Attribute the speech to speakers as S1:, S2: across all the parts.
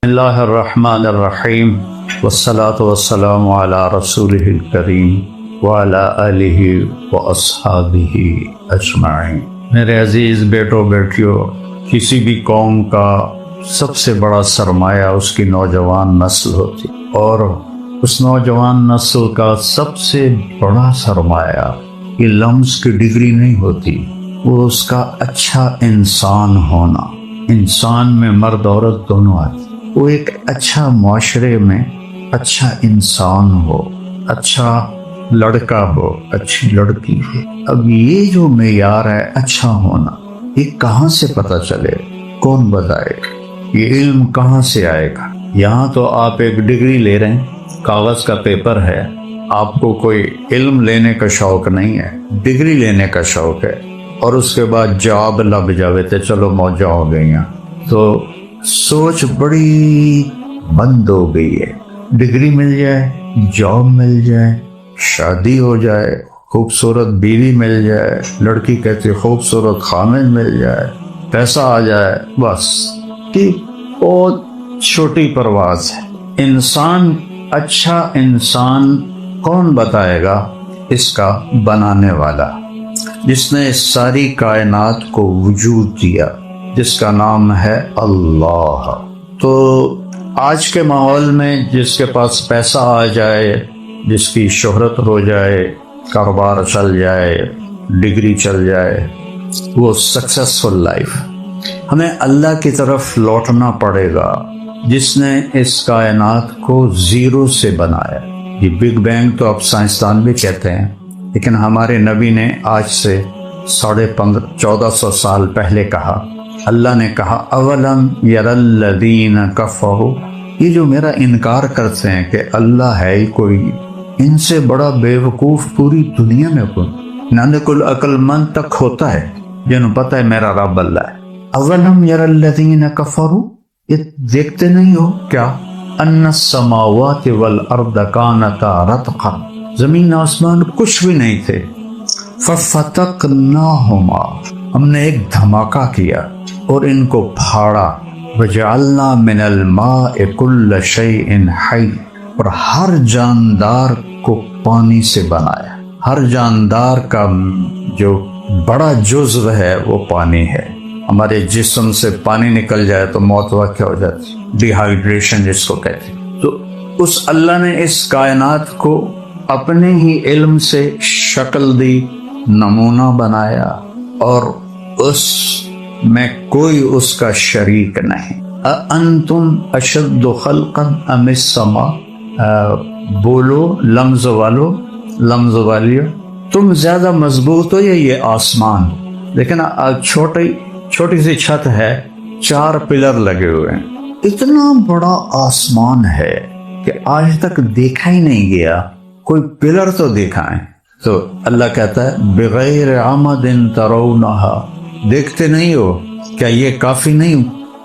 S1: اللہ الرحمن الرحیم والصلاة والسلام علی رسولہ الکریم وعلی آلہ واصحابہ اجمعین۔ میرے عزیز بیٹوں بیٹیوں، کسی بھی قوم کا سب سے بڑا سرمایہ اس کی نوجوان نسل ہوتی، اور اس نوجوان نسل کا سب سے بڑا سرمایہ یہ لمس کی ڈگری نہیں ہوتی، وہ اس کا اچھا انسان ہونا۔ انسان میں مرد عورت دونوں آتے، وہ ایک اچھا معاشرے میں اچھا انسان ہو، اچھا لڑکا ہو، اچھی لڑکی ہو۔ اب یہ جو معیار ہے اچھا ہونا، یہ کہاں سے پتہ چلے؟ کون بتائے گا؟ یہ علم کہاں سے آئے گا؟ یہاں تو آپ ایک ڈگری لے رہے ہیں، کاغذ کا پیپر ہے، آپ کو کوئی علم لینے کا شوق نہیں ہے، ڈگری لینے کا شوق ہے، اور اس کے بعد جاب لگ جاوے تو چلو موجہ ہو گئی ہیں۔ تو سوچ بڑی بند ہو گئی ہے۔ ڈگری مل جائے، جاب مل جائے، شادی ہو جائے، خوبصورت بیوی مل جائے، لڑکی کہتی خوبصورت خامد مل جائے، پیسہ آ جائے، بس کہ بہت چھوٹی پرواز ہے۔ انسان، اچھا انسان کون بتائے گا؟ اس کا بنانے والا، جس نے اس ساری کائنات کو وجود دیا، جس کا نام ہے اللہ۔ تو آج کے ماحول میں جس کے پاس پیسہ آ جائے، جس کی شہرت ہو جائے، کاروبار چل جائے، ڈگری چل جائے، وہ سکسیسفل لائف۔ ہمیں اللہ کی طرف لوٹنا پڑے گا، جس نے اس کائنات کو زیرو سے بنایا۔ یہ بگ بینگ تو اب سائنسدان بھی کہتے ہیں، لیکن ہمارے نبی نے آج سے 1450 سال پہلے کہا، اللہ نے کہا اولم یر الذین کفروا، یہ جو میرا انکار کرتے ہیں کہ اللہ ہے ہی کوئی، ان سے بڑا بے وقوف پوری دنیا میں کوئی نہ، کل عقل مند تک ہوتا ہے جنہوں پتہ ہے میرا رب اللہ ہے۔ اولم یر الذین کفروا، یہ دیکھتے نہیں ہو کیا؟ ان السماوات والارض کانتا رتقا، زمین آسمان کچھ بھی نہیں تھے، ففتقناہما، ہم نے ایک دھماکہ کیا اور ان کو پھاڑا، وجعلنا من الماء کل شیء حی، اور ہر جاندار کو پانی سے بنایا۔ ہر جاندار کا جو بڑا جزو ہے وہ پانی ہے۔ ہمارے جسم سے پانی نکل جائے تو موت واقع ہو جاتی، ڈی ہائیڈریشن جس کو کہتے ہیں۔ تو اس اللہ نے اس کائنات کو اپنے ہی علم سے شکل دی، نمونہ بنایا، اور اس میں کوئی اس کا شریک نہیں۔ انتم اشد خلقا ام السماء، بولو لمز والو، لمز والیو، تم زیادہ مضبوط ہو یا یہ آسمان؟ لیکن چھوٹی سی چھت ہے، 4 پلر لگے ہوئے ہیں، اتنا بڑا آسمان ہے کہ آج تک دیکھا ہی نہیں گیا، کوئی پلر تو دیکھا ہے۔ تو اللہ کہتا ہے بغیر عمد ترونہا، دیکھتے نہیں ہو کیا یہ کافی نہیں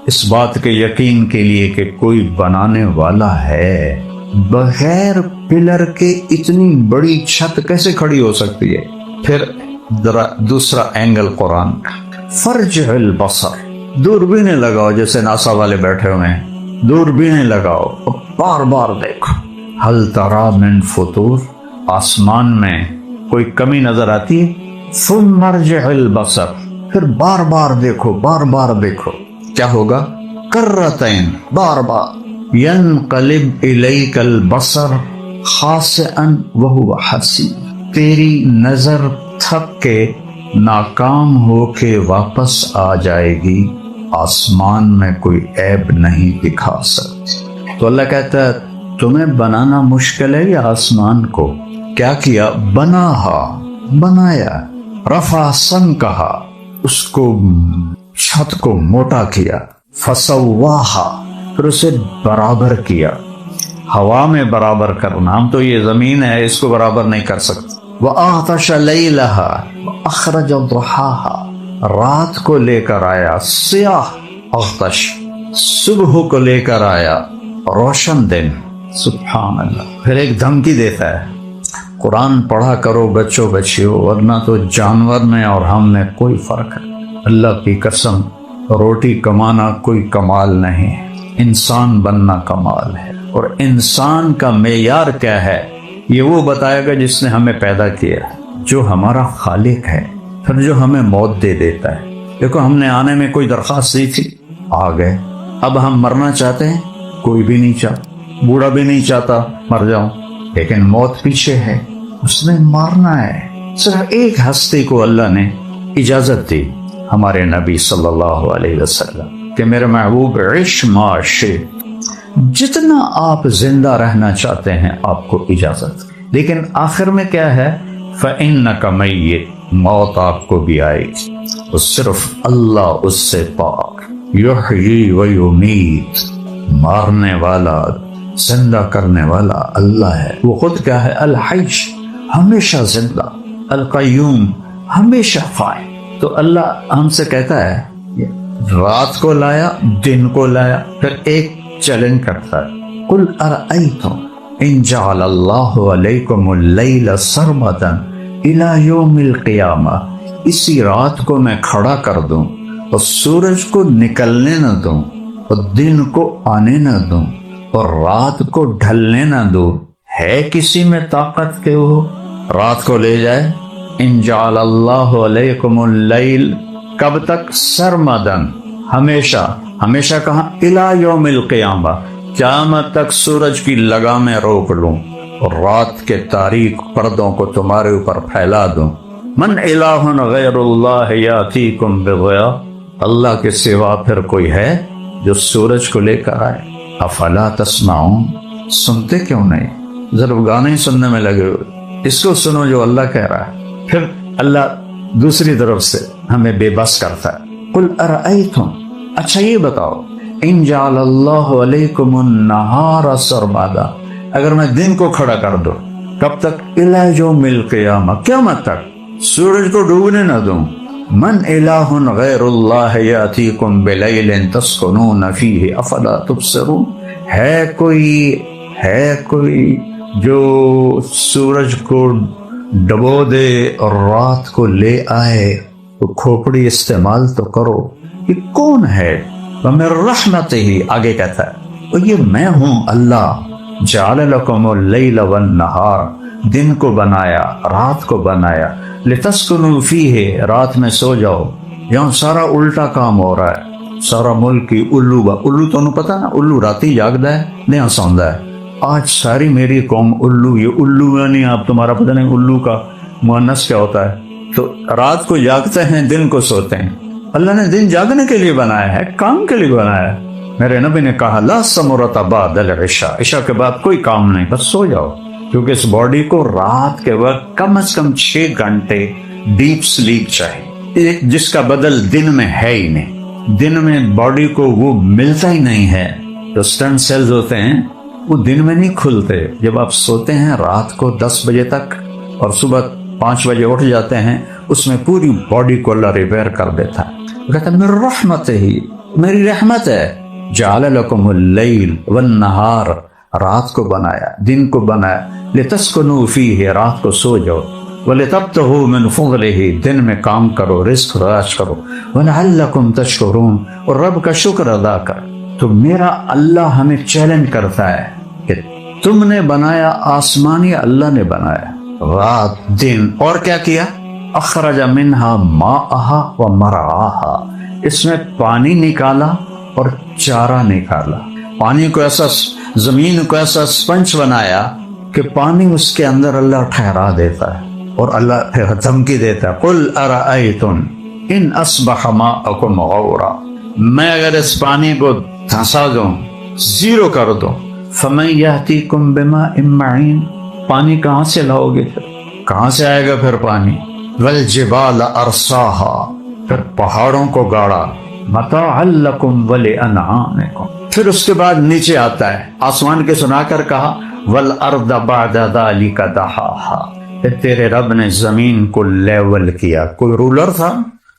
S1: اس بات کے یقین کے لیے کہ کوئی بنانے والا ہے؟ بغیر پلر کے اتنی بڑی چھت کیسے کھڑی ہو سکتی ہے؟ پھر دوسرا اینگل قرآن کا، فرجع البصر، دوربینیں لگاؤ، جیسے ناسا والے بیٹھے ہوئے ہیں، دوربینیں لگاؤ، بار بار دیکھو، ہل تری من فطور، آسمان میں کوئی کمی نظر آتی ہے؟ ثم ارجع البصر، پھر بار بار دیکھو، بار بار دیکھو، کیا ہوگا؟ کرتین، بار بار، ینقلب الیک البصر خاسئا وہو حسیر، تیری نظر تھک کے ناکام ہو کے واپس آ جائے گی، آسمان میں کوئی عیب نہیں دکھا سکتی۔ تو اللہ کہتا ہے تمہیں بنانا مشکل ہے یا آسمان کو؟ کیا کیا؟ بنایا، رفع سمکہا، اس کو چھت کو موٹا کیا، فسواہا، پھر اسے برابر کیا۔ ہوا میں برابر کرنا، ہم تو یہ زمین ہے اس کو برابر نہیں کر سکتے۔ وَأَغْطَشَ لَيْلَهَا وَأَخْرَجَ ضُحَاهَا، رات کو لے کر آیا سیاہ، اغتش، صبح کو لے کر آیا روشن دن، سبحان اللہ۔ پھر ایک دھمکی دیتا ہے، قرآن پڑھا کرو بچوں بچیوں، ورنہ تو جانور میں اور ہم میں کوئی فرق ہے۔ اللہ کی قسم، روٹی کمانا کوئی کمال نہیں، انسان بننا کمال ہے، اور انسان کا معیار کیا ہے یہ وہ بتائے گا جس نے ہمیں پیدا کیا، جو ہمارا خالق ہے، پھر جو ہمیں موت دے دیتا ہے۔ دیکھو ہم نے آنے میں کوئی درخواست نہیں تھی، آ گئے۔ اب ہم مرنا چاہتے ہیں؟ کوئی بھی نہیں چاہتا، بوڑھا بھی نہیں چاہتا مر جاؤں، لیکن موت پیچھے ہے، اس نے مارنا ہے۔ صرف ایک ہستی کو اللہ نے اجازت دی، ہمارے نبی صلی اللہ علیہ وسلم، کہ میرے محبوب عش ما شئت، جتنا آپ زندہ رہنا چاہتے ہیں آپ کو اجازت، لیکن آخر میں کیا ہے؟ فَإِنَّكَ مَيِّتٌ، موت آپ کو بھی آئے گی، اور صرف اللہ اس سے پاک، یحیی و یمیت، مارنے والا زندہ کرنے والا اللہ ہے۔ وہ خود کیا ہے؟ الحی، ہمیشہ زندہ، القیوم، ہمیشہ قائم۔ تو اللہ ہم سے کہتا ہے رات کو لایا، دن کو لایا، پھر ایک چیلنج کرتا ہے، قل ارأیتم ان جعل اللہ علیکم اللیل سرمدا الی یوم القیامہ، اسی رات کو میں کھڑا کر دوں اور سورج کو نکلنے نہ دوں اور دن کو آنے نہ دوں اور رات کو ڈھلنے نہ دوں، ہے کسی میں طاقت کہ وہ رات کو لے جائے؟ ان جعل اللہ علیکم اللیل، کب تک؟ سرمدن، ہمیشہ، ہمیشہ کہاں؟ الی یوم القیامہ، قیامت تک سورج کی لگامیں روک لوں اور رات کے تاریک پردوں کو تمہارے اوپر پھیلا دوں۔ من الہ غیر اللہ یاتیکم بضیاء، اللہ کے سوا پھر کوئی ہے جو سورج کو لے کر آئے؟ افلا تسمعون، سنتے کیوں نہیں؟ ضرور گانے ہی سننے میں لگے ہوئے، اس کو سنو جو اللہ کہہ رہا ہے۔ پھر اللہ دوسری طرف سے ہمیں بے بس کرتا ہے، قل ارأیتم، اچھا یہ بتاؤ، ان جعل اللہ علیکم النہار سرمدا، اگر میں دن کو کھڑا کر دوں، کب تک؟ الی یوم القیامہ، قیامت تک، سورج کو ڈوبنے نہ دوں، من الہ غیر اللہ یاتیکم بلیل تسکنون فیہ افلا تبصرون، ہے کوئی جو سورج کو ڈبو دے اور رات کو لے آئے، تو کھوپڑی استعمال تو کرو، یہ کون ہے؟ وَمِن رَحْمَتِهِ، آگے کہتا ہے اور یہ میں ہوں اللہ، جعل لکم اللیل والنہار، دن کو بنایا، رات کو بنایا، لتسکنوا فیہ، رات میں سو جاؤ۔ یہاں سارا الٹا کام ہو رہا ہے، سارا ملک کی الو تو پتا نا، الو راتی جاگدا ہے، نہیں سوندا ہے۔ آج ساری میری قوم الو، یہ الو یعنی آپ تمہارا پتہ نہیں الو کا مؤنث کیا ہوتا ہے، تو رات کو جاگتے ہیں، دن کو سوتے ہیں۔ اللہ نے دن جاگنے کے لیے بنایا ہے، کام کے لیے بنایا ہے۔ میرے نبی نے کہا لا ثمرۃ بعد العشاء، عشاء کے بعد کوئی کام نہیں، بس سو جاؤ، کیونکہ اس باڈی کو رات کے وقت کم از کم 6 گھنٹے ڈیپ سلیپ چاہیے، جس کا بدل دن میں ہے ہی نہیں۔ دن میں باڈی کو وہ ملتا ہی نہیں ہے، جو اسٹرن سیلز ہوتے ہیں وہ دن میں نہیں کھلتے۔ جب آپ سوتے ہیں رات کو 10 بجے تک اور صبح 5 بجے اٹھ جاتے ہیں، اس میں پوری باڈی کو اللہ ریپیئر کر دیتا ہے۔ وہ کہتا ہے میری رحمت ہی، میری رحمت ہے، جعل لکم اللیل والنہار، رات کو بنایا، دن کو بنایا، لتسکنوا فیہ، رات کو سو جاؤ، وَلِتَبْتَغُوا مِنْ فَضْلِهِ، دن میں کام کرو، رزق تلاش کرو، وَلَعَلَّكُمْ تَشْكُرُونَ، اور رب کا شکر ادا کر۔ تو میرا اللہ ہمیں چیلنج کرتا ہے کہ تم نے بنایا آسمان یا اللہ نے بنایا؟ رات دن، اور کیا کیا؟ اخرج منہا ماءہا ومرعاہا، اس میں پانی نکالا اور چارہ نکالا۔ پانی کو ایسا، زمین کو ایسا سپنج بنایا کہ پانی اس کے اندر اللہ ٹھہرا دیتا ہے، اور اللہ پھر دھمکی دیتا ہے قل ارأیتم ان اصبح ماءکم غورا، میں اگر اس پانی کو دھنسا دوں، زیرو کر دوں، فمن یأتیکم بماء معین، پانی کہاں سے لاؤ گے؟ کہاں سے آئے گا پھر پانی؟ والجبال ارساہا، پھر پہاڑوں کو گاڑا، متاعا لکم ولانعامکم، پھر اس کے بعد نیچے آتا ہے، آسمان کے سنا کر کہا والارض بعد ذلک دحاہا، تیرے رب نے زمین کو لیول کیا۔ کوئی رولر تھا؟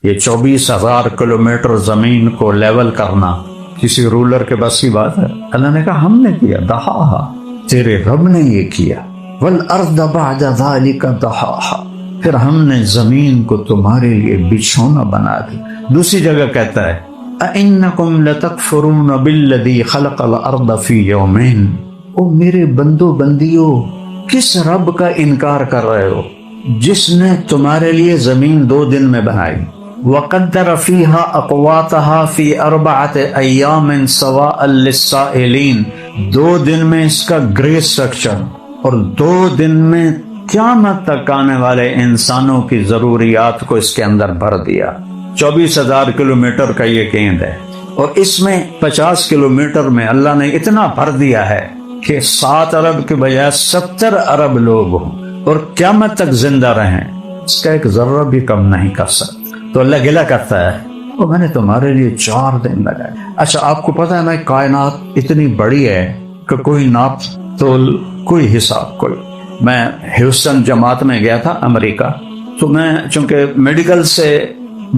S1: یہ 24,000 کلومیٹر زمین کو لیول کرنا کسی رولر کے بس کی بات ہے؟ اللہ نے کہا ہم نے کیا، دحاہا، تیرے رب نے یہ کیا۔ والارض بعد ذلک دحاہا، پھر ہم نے زمین کو تمہارے لیے بچھونا بنا دی۔ دوسری جگہ کہتا ہے اَإِنَّكُمْ لَتَكْفُرُونَ بِالَّذِي خَلَقَ الْأَرْضَ فِي يَوْمَيْنِ، او میرے بندو بندیو کس رب کا انکار کر رہے ہو جس نے تمہارے لیے زمین 2 دن میں بنائی. وَقَدَّرَ فِيهَا أَقْوَاتَهَا فِي 4 أَيَّامٍ سَوَاءً لِلسَّائِلِينَ، 2 دن میں اس کا گرے سٹرکچر اور 2 دن میں قیامت تک آنے والے انسانوں کی ضروریات کو اس کے اندر بھر دیا. 24,000 کلومیٹر کا یہ گیند ہے اور اس میں 50 کلومیٹر میں اللہ نے اتنا بھر دیا ہے کہ 7 ارب کے بجائے 70 ارب لوگ ہوں اور قیامت تک زندہ رہیں. اس کا ایک ذرہ بھی کم نہیں کر سکتا. تو اللہ گلہ کرتا ہے اور میں نے تمہارے لیے 4 دن لگائے. اچھا آپ کو پتا ہے میں کائنات اتنی بڑی ہے کہ کوئی ناپ تول کوئی حساب کوئی. میں ہیوسٹن جماعت میں گیا تھا امریکہ، تو میں چونکہ میڈیکل سے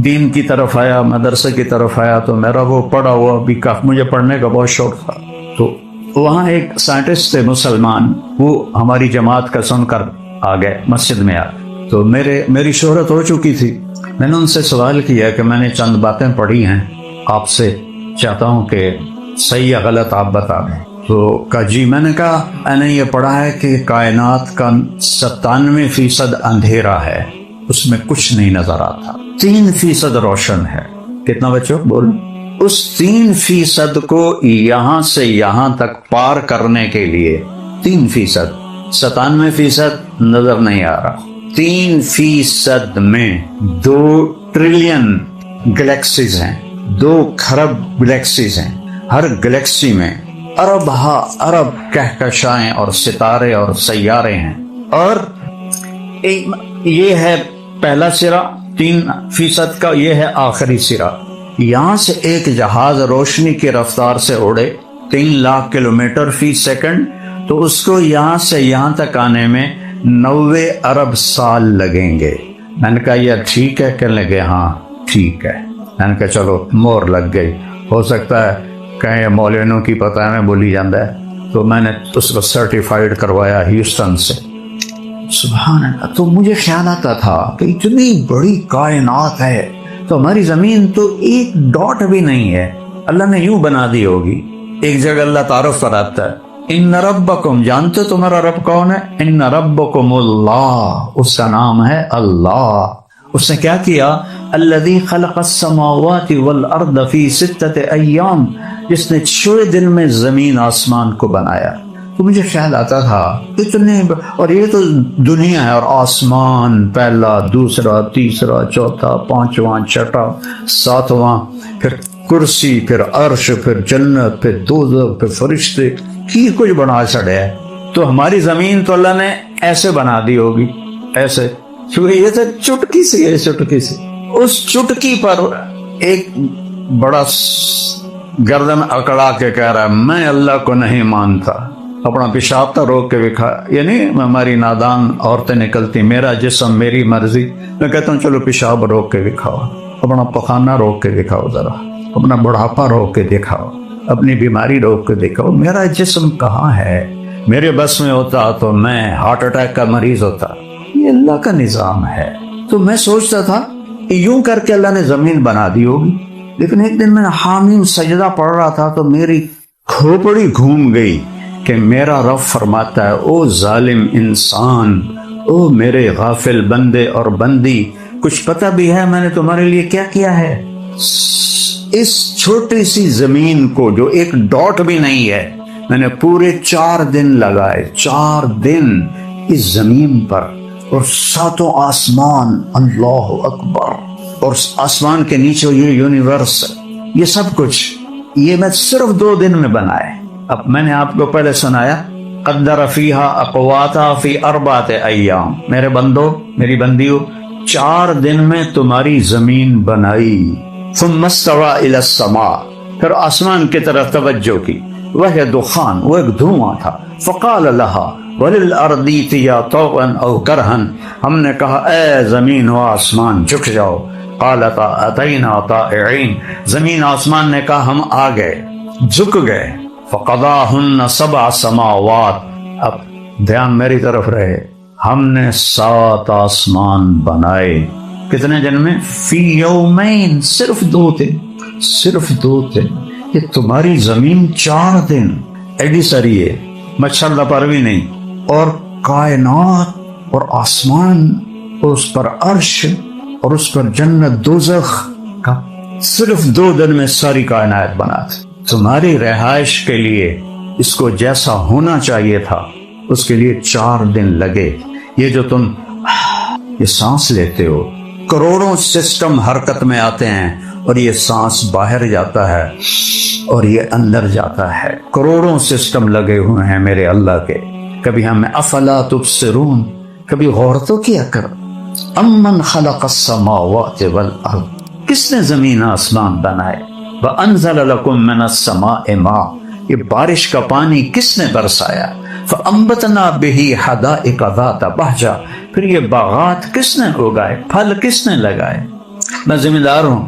S1: دین کی طرف آیا، مدرسے کی طرف آیا، تو میرا وہ پڑھا ہوا بھی کافی، مجھے پڑھنے کا بہت شوق تھا. تو وہاں ایک سائنٹسٹ تھے مسلمان، وہ ہماری جماعت کا سن کر آ گئے، مسجد میں آ گئے. تو میری شہرت ہو چکی تھی. میں نے ان سے سوال کیا کہ میں نے چند باتیں پڑھی ہیں، آپ سے چاہتا ہوں کہ صحیح یا غلط آپ بتا دیں. تو کہا جی. میں نے کہا میں نے یہ پڑھا ہے کہ کائنات کا 97% اندھیرا ہے، اس میں کچھ نہیں نظر آتا، 3% روشن ہے. کتنا بچوں بول؟ اس 3% کو یہاں سے یہاں تک پار کرنے کے لیے 3%، 97% نظر نہیں آ رہا. 3% میں 2 ٹریلین گلیکسیز ہیں، 2 کھرب گلیکسیز ہیں. ہر گلیکسی میں ارب ارب کہکشائیں اور ستارے اور سیارے ہیں. اور یہ ہے پہلا سرا 3% کا، یہ ہے آخری سرا. یہاں سے ایک جہاز روشنی کی رفتار سے اڑے 3 لاکھ کلومیٹر فی سیکنڈ، تو اس کو یہاں سے یہاں تک آنے میں 90 ارب سال لگیں گے. میں نے کہا یہ ٹھیک ہے؟ کہنے لگے ہاں ٹھیک ہے. میں نے کہا چلو مور لگ گئی. ہو سکتا ہے کہیں مولویوں کی پتہ میں بولی جاتا ہے. تو میں نے اس کو سرٹیفائیڈ کروایا ہیوسٹن سے. سبحان اللہ. تو مجھے خیال آتا تھا کہ اتنی بڑی کائنات ہے تو ہماری زمین تو ایک ڈاٹ بھی نہیں ہے. اللہ نے یوں بنا دی ہوگی. ایک جگہ اللہ تعارف کراتا ہے، ان ربکم، جانتے تمہارا رب کون ہے؟ ان ربکم اللہ، اس کا نام ہے اللہ. اس نے کیا کیا؟ الذی خلق السماوات والارض فی 6 ایام، جس نے 6 دن میں زمین آسمان کو بنایا. تو مجھے خیال آتا تھا اتنے، اور یہ تو دنیا ہے اور آسمان، پہلا، دوسرا، تیسرا، چوتھا، پانچواں، چھٹا، ساتواں، پھر کرسی، پھر عرش، پھر جنت، پھر دوزخ، پھر فرشتے، کی کچھ بنا چڑھے ہے. تو ہماری زمین تو اللہ نے ایسے بنا دی ہوگی، ایسے، کیونکہ یہ تو چٹکی سی ہے، چٹکی سی. اس چٹکی پر ایک بڑا گردن اکڑا کے کہہ رہا ہے میں اللہ کو نہیں مانتا. اپنا پیشاب تو روک کے دکھا، یعنی ہماری نادان عورتیں نکلتی، میرا جسم میری مرضی. میں کہتا ہوں چلو پیشاب روک کے دکھاؤ، اپنا پخانہ روک کے دکھاؤ، ذرا اپنا بڑھاپا روک کے دکھاؤ، اپنی بیماری روک کے دکھاؤ. میرا جسم کہاں ہے؟ میرے بس میں ہوتا تو میں ہارٹ اٹیک کا مریض ہوتا. یہ اللہ کا نظام ہے. تو میں سوچتا تھا یوں کر کے اللہ نے زمین بنا دی ہوگی. لیکن ایک دن میں حامیم سجدہ پڑھ رہا تھا تو میری کھوپڑی گھوم گئی کہ میرا رب فرماتا ہے او ظالم انسان، او میرے غافل بندے اور بندی، کچھ پتہ بھی ہے میں نے تمہارے لیے کیا کیا ہے؟ اس چھوٹی سی زمین کو جو ایک ڈاٹ بھی نہیں ہے، میں نے پورے 4 دن لگائے، 4 دن اس زمین پر، اور 7 آسمان، اللہ اکبر، اور آسمان کے نیچے یہ یونیورس، یہ سب کچھ یہ میں صرف 2 دن میں بنائے. اب میں نے آپ کو پہلے سنایا قدر فیہا اقواتہا فی 4 ایام. میرے بندو، میری بندیو، 4 دن میں تمہاری زمین بنائی. ثم استوى الى السماء، پھر آسمان کی طرف توجہ کی. وہ دخان، وہ ایک دھواں تھا. فقال لها وللارض ائتیا طوعا او کرہا، ہم نے کہا اے زمین و آسمان جھک جاؤ. قالتا اتینا طائعین، زمین آسمان نے کہا ہم آ گئے، جھک گئے. فقضاہن 7 سماوات، اب دھیان میری طرف رہے، ہم نے 7 آسمان بنائے. کتنے دن میں؟ فی یومین، صرف 2 دن. صرف 2 دن، یہ تمہاری زمین 4 دن ایڈی ساری ہے، مچھر لپر بھی نہیں، اور کائنات اور آسمان اور اس پر عرش اور اس پر جنت دوزخ کا صرف 2 دن میں ساری کائنات بنا تھی۔ تمہاری رہائش کے لیے اس کو جیسا ہونا چاہیے تھا اس کے لیے 4 دن لگے۔ یہ جو تم یہ سانس لیتے ہو، کروڑوں سسٹم حرکت میں آتے ہیں اور یہ سانس باہر جاتا ہے اور یہ اندر جاتا ہے، کروڑوں سسٹم لگے ہوئے ہیں میرے اللہ کے۔ کبھی ہمیں افلا تبصرون، کبھی غور تو کیا کر۔ امن خلق السماوات والارض، کس نے زمین آسمان بنائے؟ وانزل لکم من السماء ماء، یہ بارش کا پانی کس نے برسایا؟ فانبتنا به حدائق ذات بہجہ، پھر یہ باغات کس نے اگائے، پھل کس نے لگائے؟ میں ذمہ دار ہوں،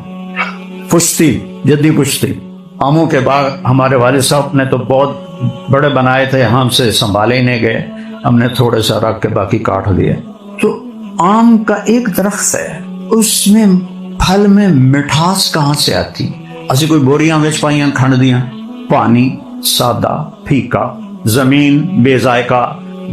S1: پشتی، جدی پشتی، آموں کے باغ ہمارے والد صاحب نے تو بہت بڑے بنائے تھے، ہم سے سنبھالے ہی نہیں گئے، ہم نے تھوڑے سا رکھ کے باقی کاٹ دیے۔ تو آم کا ایک درخت ہے، اس میں پھل میں مٹھاس کہاں سے آتی؟ اسی کوئی بوریاں وچ پائیاں کھنڈ دیاں، پانی سادہ پھیکا، زمین بے ذائقہ،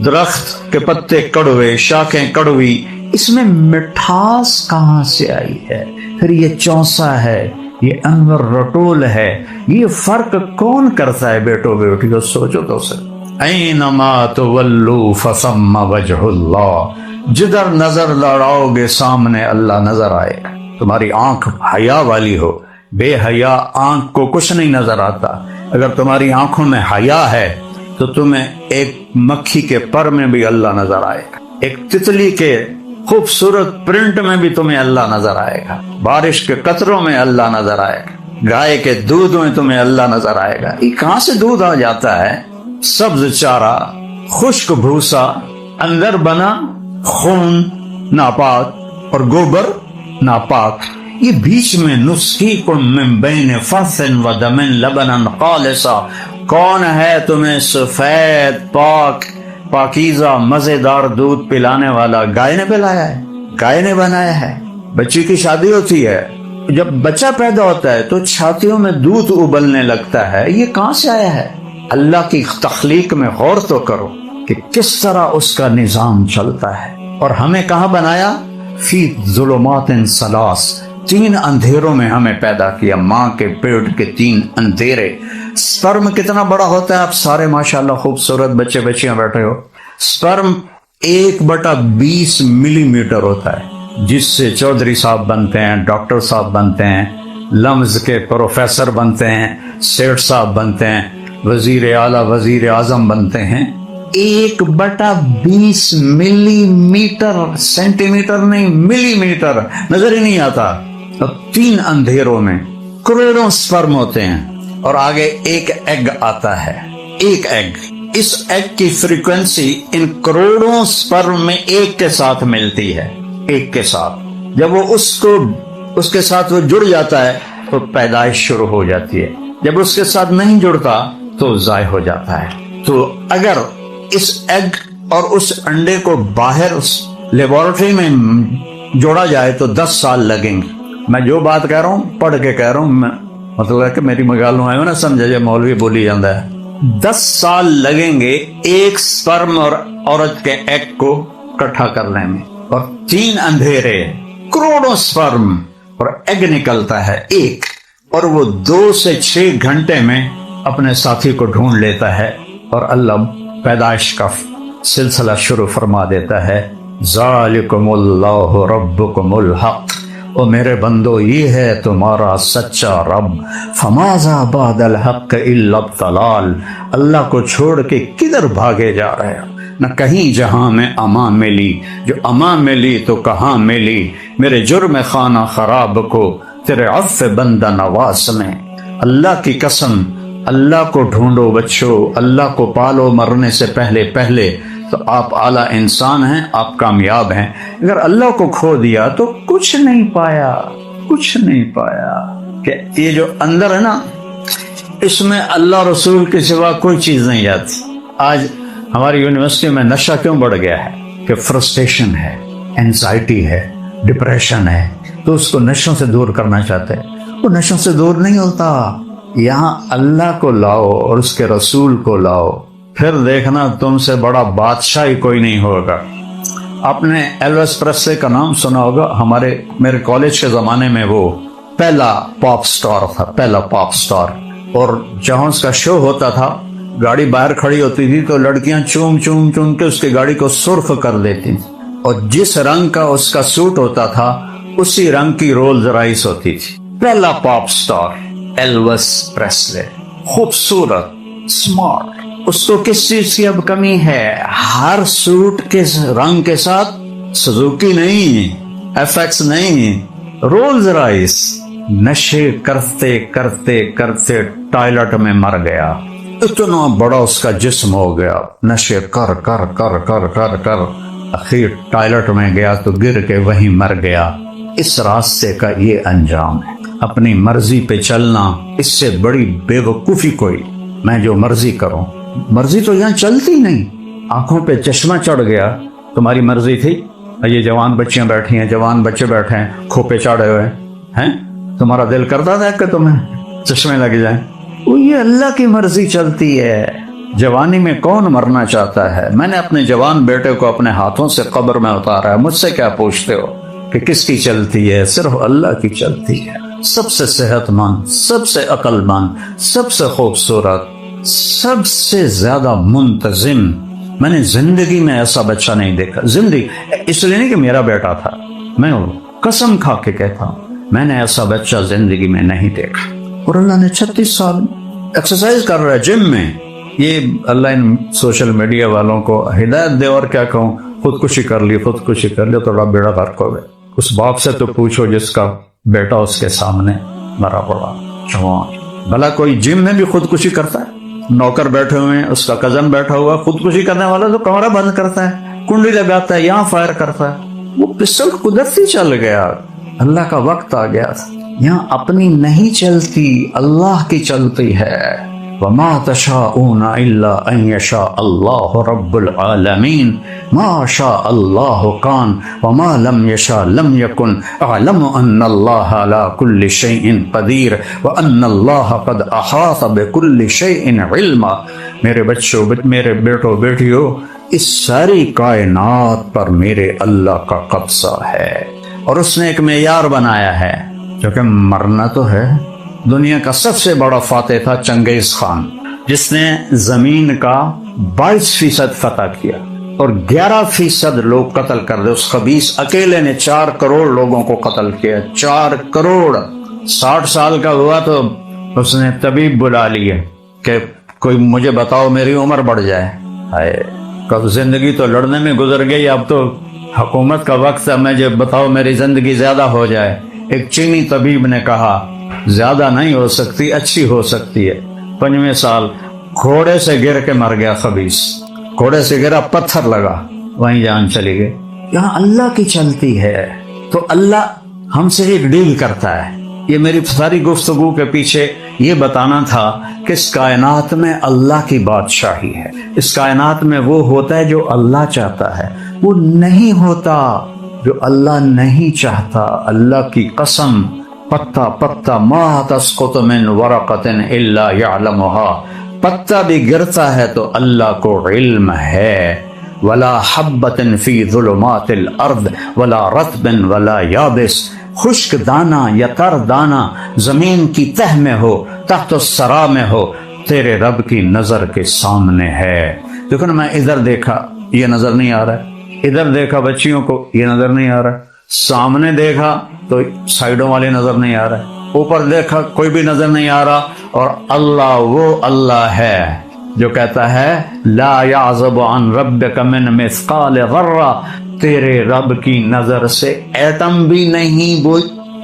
S1: درخت کے پتے کڑوے، شاخیں کڑوی، اس میں مٹھاس کہاں سے آئی ہے؟ پھر یہ چونسا ہے، یہ انور رٹول ہے، یہ فرق کون کرتا ہے؟ بیٹو بیٹیو سوچو تو سے۔ اینما تولوا فثم وجہ اللہ، جدھر نظر لڑاؤ گے سامنے اللہ نظر آئے گا۔ تمہاری آنکھ حیا والی ہو، بے حیا آنکھ کو کچھ نہیں نظر آتا۔ اگر تمہاری آنکھوں میں حیا ہے تو تمہیں ایک مکھی کے پر میں بھی اللہ نظر آئے گا، ایک تتلی کے خوبصورت پرنٹ میں بھی تمہیں اللہ نظر آئے گا، بارش کے قطروں میں اللہ نظر آئے گا، گائے کے دودھ میں تمہیں اللہ نظر آئے گا۔ یہ کہاں سے دودھ آ جاتا ہے؟ سبز چارہ، خشک بھوسا، اندر بنا خون ناپاک اور گوبر ناپاک، یہ بیچ میں نسقیکم من بین فرث و دم لبنا خالصا، کون ہے تمہیں سفید پاک پاکیزہ مزیدار دودھ پلانے والا؟ گائے نے پلایا ہے، گائے نے بنایا ہے۔ بچی کی شادی ہوتی ہے، جب بچہ پیدا ہوتا ہے تو چھاتیوں میں دودھ ابلنے لگتا ہے، یہ کہاں سے آیا ہے؟ اللہ کی تخلیق میں غور تو کرو کہ کس طرح اس کا نظام چلتا ہے۔ اور ہمیں کہاں بنایا؟ فی ظلمات ثلاث، 3 اندھیروں میں ہمیں پیدا کیا، ماں کے پیٹ کے 3 اندھیرے۔ سپرم کتنا بڑا ہوتا ہے؟ آپ سارے ماشاءاللہ خوبصورت بچے بچیاں بیٹھے ہو، سپرم 1/20 ملی میٹر ہوتا ہے، جس سے چودھری صاحب بنتے ہیں، ڈاکٹر صاحب بنتے ہیں، لمز کے پروفیسر بنتے ہیں، سیٹھ صاحب بنتے ہیں، وزیر اعلیٰ وزیر اعظم بنتے ہیں۔ 1/20 ملی میٹر، سینٹی میٹر نہیں، ملی میٹر نظر ہی نہیں آتا۔ اور 3 اندھیروں میں کروڑوں سپرم ہوتے ہیں، اور آگے ایک ایگ آتا ہے، ایک ایگ۔ اس ایگ کی فریکوینسی ان کروڑوں سپرم میں ایک کے ساتھ ملتی ہے، ایک کے ساتھ۔ جب وہ اس کے ساتھ وہ جڑ جاتا ہے تو پیدائش شروع ہو جاتی ہے، جب اس کے ساتھ نہیں جڑتا تو ضائع ہو جاتا ہے۔ تو اگر اس ایگ اور اس انڈے کو باہر لیبارٹری میں جوڑا جائے تو 10 سال لگیں گے۔ میں جو بات کہہ رہا ہوں پڑھ کے کہہ رہا ہوں، مطلب ہے کہ میری مگالوں آئے ہو نا سمجھے، جو مولوی بولی جاندہ ہے۔ 10 سال لگیں گے ایک سپرم اور عورت کے ایگ کو اکٹھا کرنے میں، اور 3 اندھیرے، کروڑوں سپرم اور ایگ نکلتا ہے ایک، اور وہ 2 سے 6 گھنٹے میں اپنے ساتھی کو ڈھونڈ لیتا ہے، اور اللہ پیدائش کا سلسلہ شروع فرما دیتا ہے۔ ذالکم اللہ ربکم الحق، او میرے بندو یہ ہے تمہارا سچا رب۔ فماذا بعد الحق الا الضلال، اللہ کو چھوڑ کے کدھر بھاگے جا رہے ہو؟ نہ کہیں جہاں میں امان ملی، جو امان ملی تو کہاں ملی؟ میرے جرم خانہ خراب کو تیرے عفو بندہ نواز میں۔ اللہ کی قسم، اللہ کو ڈھونڈو بچو، اللہ کو پالو مرنے سے پہلے پہلے، تو آپ اعلیٰ انسان ہیں، آپ کامیاب ہیں۔ اگر اللہ کو کھو دیا تو کچھ نہیں پایا، کچھ نہیں پایا۔ کہ یہ جو اندر ہے نا، اس میں اللہ رسول کے سوا کوئی چیز نہیں جاتی۔ آج ہماری یونیورسٹی میں نشہ کیوں بڑھ گیا ہے؟ کہ فرسٹریشن ہے، اینزائٹی ہے، ڈپریشن ہے، تو اس کو نشوں سے دور کرنا چاہتے ہیں۔ وہ نشوں سے دور نہیں ہوتا. یہاں اللہ کو لاؤ اور اس کے رسول کو لاؤ، پھر دیکھنا تم سے بڑا بادشاہ ہی کوئی نہیں ہوگا. آپ نے ایلوس پریسلے کا نام سنا ہوگا. میرے کالج کے زمانے میں وہ پہلا پاپ سٹار تھا، پہلا پاپ سٹار. اور جہاں اس کا شو ہوتا تھا، گاڑی باہر کھڑی ہوتی تھی تو لڑکیاں چوم چوم چوم کے اس کی گاڑی کو سرخ کر دیتی تھی، اور جس رنگ کا اس کا سوٹ ہوتا تھا اسی رنگ کی رولز رائس ہوتی تھی. پہلا پاپ سٹار ایلوس پریسلے، خوبصورت، اسمارٹ. اس کو کس چیز کی اب کمی ہے؟ ہر سوٹ کے رنگ کے ساتھ سزوکی نہیں، ایف ایکس نہیں، رولز رائس. نشے کرتے کرتے کرتے ٹائلٹ میں مر گیا. اتنا بڑا اس کا جسم ہو گیا، نشے کر کر کر کر کر کر اخیر ٹائلٹ میں گیا تو گر کے وہیں مر گیا. اس راستے کا یہ انجام ہے. اپنی مرضی پہ چلنا، اس سے بڑی بے وقوفی کوئی. میں جو مرضی کروں، مرضی تو یہاں چلتی نہیں. آنکھوں پہ چشمہ چڑھ گیا، تمہاری مرضی تھی. یہ جوان بچیاں بیٹھی ہیں، جوان بچے بیٹھے ہیں کھوپے چڑھے ہوئے ہیں، تمہارا دل کرتا تھا کہ تمہیں چشمے لگ جائیں؟ وہ یہ اللہ کی مرضی چلتی ہے. جوانی میں کون مرنا چاہتا ہے؟ میں نے اپنے جوان بیٹے کو اپنے ہاتھوں سے قبر میں اتارا ہے. مجھ سے کیا پوچھتے ہو کہ کس کی چلتی ہے؟ صرف اللہ کی چلتی ہے. سب سے صحت مند، سب سے عقل مند، سب سے خوبصورت، سب سے زیادہ منتظم. میں نے زندگی میں ایسا بچہ نہیں دیکھا. زندگی اس لیے نہیں کہ میرا بیٹا تھا، میں قسم کھا کے کہتا ہوں میں نے ایسا بچہ زندگی میں نہیں دیکھا. اور اللہ نے 36 سال ایکسرسائز کر رہا ہے جم میں. یہ اللہ ان سوشل میڈیا والوں کو ہدایت دے. اور کیا کہوں، خودکشی کر لی، خودکشی کر لی، تھوڑا بیڑا غرق ہو گئے. اس باپ سے تو پوچھو جس کا بیٹا اس کے سامنے مرا پڑا جوان. بھلا کوئی جم میں بھی خودکشی کرتا ہے؟ نوکر بیٹھے ہوئے ہیں، اس کا کزن بیٹھا ہوا، خودکشی کرنے والا تو کمرہ بند کرتا ہے، کنڈی لگاتا ہے، یہاں فائر کرتا ہے. وہ پسٹل قدرتی چل گیا. اللہ کا وقت آ گیا. یہاں اپنی نہیں چلتی، اللہ کی چلتی ہے. وَمَا تَشَاءُونَ إِلَّا أَن يَشَاءَ اللَّهُ رَبُّ الْعَالَمِينَ مَا شَاءَ اللَّهُ كَانَ وَمَا لَمْ يَشَاء لَمْ يَكُنْ أَعْلَمُ أَنَّ اللَّهَ عَلَى كُلِّ شَيْءٍ قَدِيرٌ وَأَنَّ اللَّهَ قَدْ أَحَاطَ بِكُلِّ شَيْءٍ عِلْمًا. میرے بچوں، میرے بیٹوں بیٹیوں، اس ساری کائنات پر میرے اللہ کا قبضہ ہے. اور اس نے ایک معیار بنایا ہے، کیونکہ مرنا تو ہے. دنیا کا سب سے بڑا فاتح تھا چنگیز خان، جس نے زمین کا 22% فتح کیا اور 11% لوگ قتل کر دے. اس خبیث اکیلے نے 4 کروڑ لوگوں کو قتل کیا. 4 کروڑ. 60 سال کا ہوا تو اس نے طبیب بلا لیے کہ کوئی مجھے بتاؤ میری عمر بڑھ جائے. کب زندگی تو لڑنے میں گزر گئی، اب تو حکومت کا وقت ہے، مجھے بتاؤ میری زندگی زیادہ ہو جائے. ایک چینی طبیب نے کہا زیادہ نہیں ہو سکتی، اچھی ہو سکتی ہے. 5ویں سال گھوڑے سے گر کے مر گیا خبیث. گھوڑے سے گرا، پتھر لگا، وہیں جان چلی گئی. یہاں اللہ کی چلتی ہے تو اللہ ہم سے ایک ڈیل کرتا ہے. یہ میری ساری گفتگو کے پیچھے یہ بتانا تھا کہ اس کائنات میں اللہ کی بادشاہی ہے. اس کائنات میں وہ ہوتا ہے جو اللہ چاہتا ہے، وہ نہیں ہوتا جو اللہ نہیں چاہتا. اللہ کی قسم، پتا پتا ما تسقط من ورقۃ الا يعلمها، پتا بھی گرتا ہے تو اللہ کو علم ہے. ولا حبۃ فی ظلمات الارض ولا رطب ولا یابس، خشک دانہ یا تر دانہ زمین کی تہ میں ہو، تحت الثری میں ہو، تیرے رب کی نظر کے سامنے ہے. لیکن میں ادھر دیکھا یہ نظر نہیں آ رہا ہے، ادھر دیکھا بچیوں کو یہ نظر نہیں آ رہا ہے، سامنے دیکھا تو سائیڈوں والے نظر نہیں آ رہا ہے، اوپر دیکھا کوئی بھی نظر نہیں آ رہا. اور اللہ وہ اللہ ہے جو کہتا ہے لا یعزب عن ربک من مثقال ذرہ، تیرے رب کی نظر سے ایٹم بھی نہیں وہ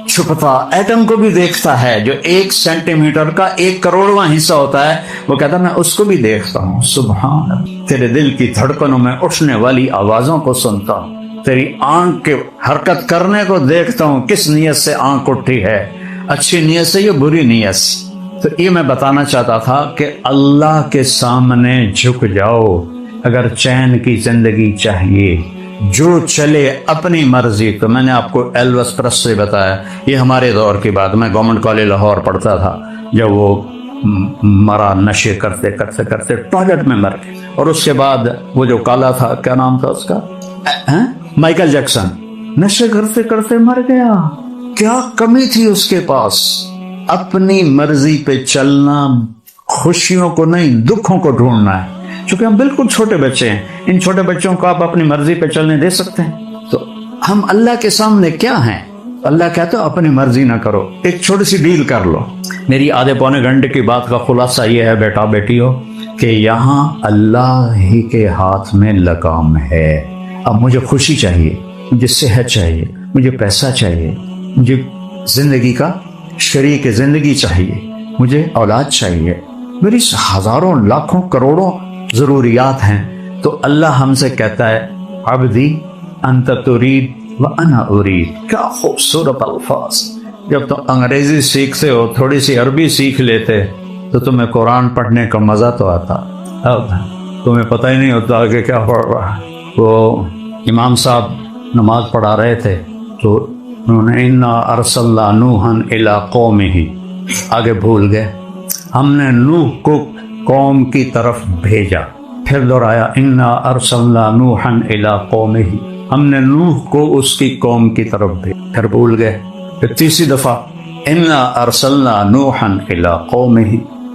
S1: چھپتا. ایٹم کو بھی دیکھتا ہے، جو 1 سینٹی میٹر کا 1 کروڑواں حصہ ہوتا ہے، وہ کہتا ہے میں اس کو بھی دیکھتا ہوں. سبحان اللہ. تیرے دل کی دھڑکنوں میں اٹھنے والی آوازوں کو سنتا ہوں، تیری آنکھ کے حرکت کرنے کو دیکھتا ہوں، کس نیت سے آنکھ اٹھی ہے، اچھی نیت سے یا بری نیت سے. تو یہ میں بتانا چاہتا تھا کہ اللہ کے سامنے جھک جاؤ. اگر چین کی زندگی چاہیے، جو چلے اپنی مرضی. تو میں نے آپ کو ایلوس پریسلی بتایا، یہ ہمارے دور کی بات. میں گورنمنٹ کالج لاہور پڑھتا تھا جب وہ مرا، نشے کرتے کرتے کرتے ٹوائلٹ میں مر گئے. اور اس کے بعد وہ جو کالا تھا، کیا نام تھا اس کا، مائیکل جیکسن، نشے کرتے کرتے مر گیا. کیا کمی تھی اس کے پاس؟ اپنی مرضی پہ چلنا، خوشیوں کو نہیں دکھوں کو ڈھونڈنا ہے. چونکہ ہم بالکل چھوٹے بچے ہیں، ان چھوٹے بچوں کو آپ اپنی مرضی پہ چلنے دے سکتے ہیں؟ تو ہم اللہ کے سامنے کیا ہیں؟ اللہ کہتا ہے اپنی مرضی نہ کرو، ایک چھوٹی سی ڈیل کر لو. میری آدھے پونے گھنٹے کی بات کا خلاصہ یہ ہے بیٹا بیٹیوں کہ یہاں اللہ ہی کے ہاتھ میں لگام ہے. اب مجھے خوشی چاہیے، مجھے صحت چاہیے، مجھے پیسہ چاہیے، مجھے زندگی کا شریک زندگی چاہیے، مجھے اولاد چاہیے، میری ہزاروں لاکھوں کروڑوں ضروریات ہیں. تو اللہ ہم سے کہتا ہے عبدی انت ترید وانا ارید. کیا خوبصورت الفاظ. جب تم انگریزی سیکھتے ہو، تھوڑی سی عربی سیکھ لیتے تو تمہیں قرآن پڑھنے کا مزہ تو آتا. اب تمہیں پتہ ہی نہیں ہوتا کہ کیا پڑھ رہا. وہ امام صاحب نماز پڑھا رہے تھے تو انہوں نے انا ارسلنا نوحا الی قومہ، آگے بھول گئے. ہم نے نوح کو قوم کی طرف بھیجا. پھر دہرایا انا ارسلنا نوحا الی قومہ، ہم نے نوح کو اس کی قوم کی طرف بھیجا. پھر بھول گئے. پھر تیسری دفعہ انا ارسلنا نوحا الی قومہ.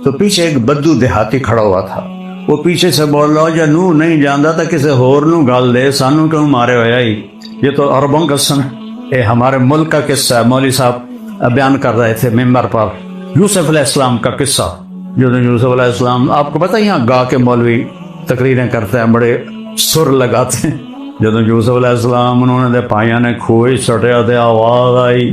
S1: تو پیچھے ایک بدو دیہاتی کھڑا ہوا تھا. وہ پیچھے سے بول رہا جا نوح نہیں جانتا تھا کسی ہور نو گال دے، سانو کیوں مارے ہویا ہی، یہ تو عربوں کا سن. یہ ہمارے ملک کا قصہ ہے. مولوی صاحب بیان کر رہے تھے ممبر پر یوسف علیہ السلام کا قصہ. جو یوسف علیہ السلام، آپ کو پتہ یہاں گا کے مولوی تقریریں کرتے ہیں، بڑے سر لگاتے ہیں. جب یوسف علیہ السلام انہوں نے دے پائیاں نے کھوئی سٹیا دے، آواز آئی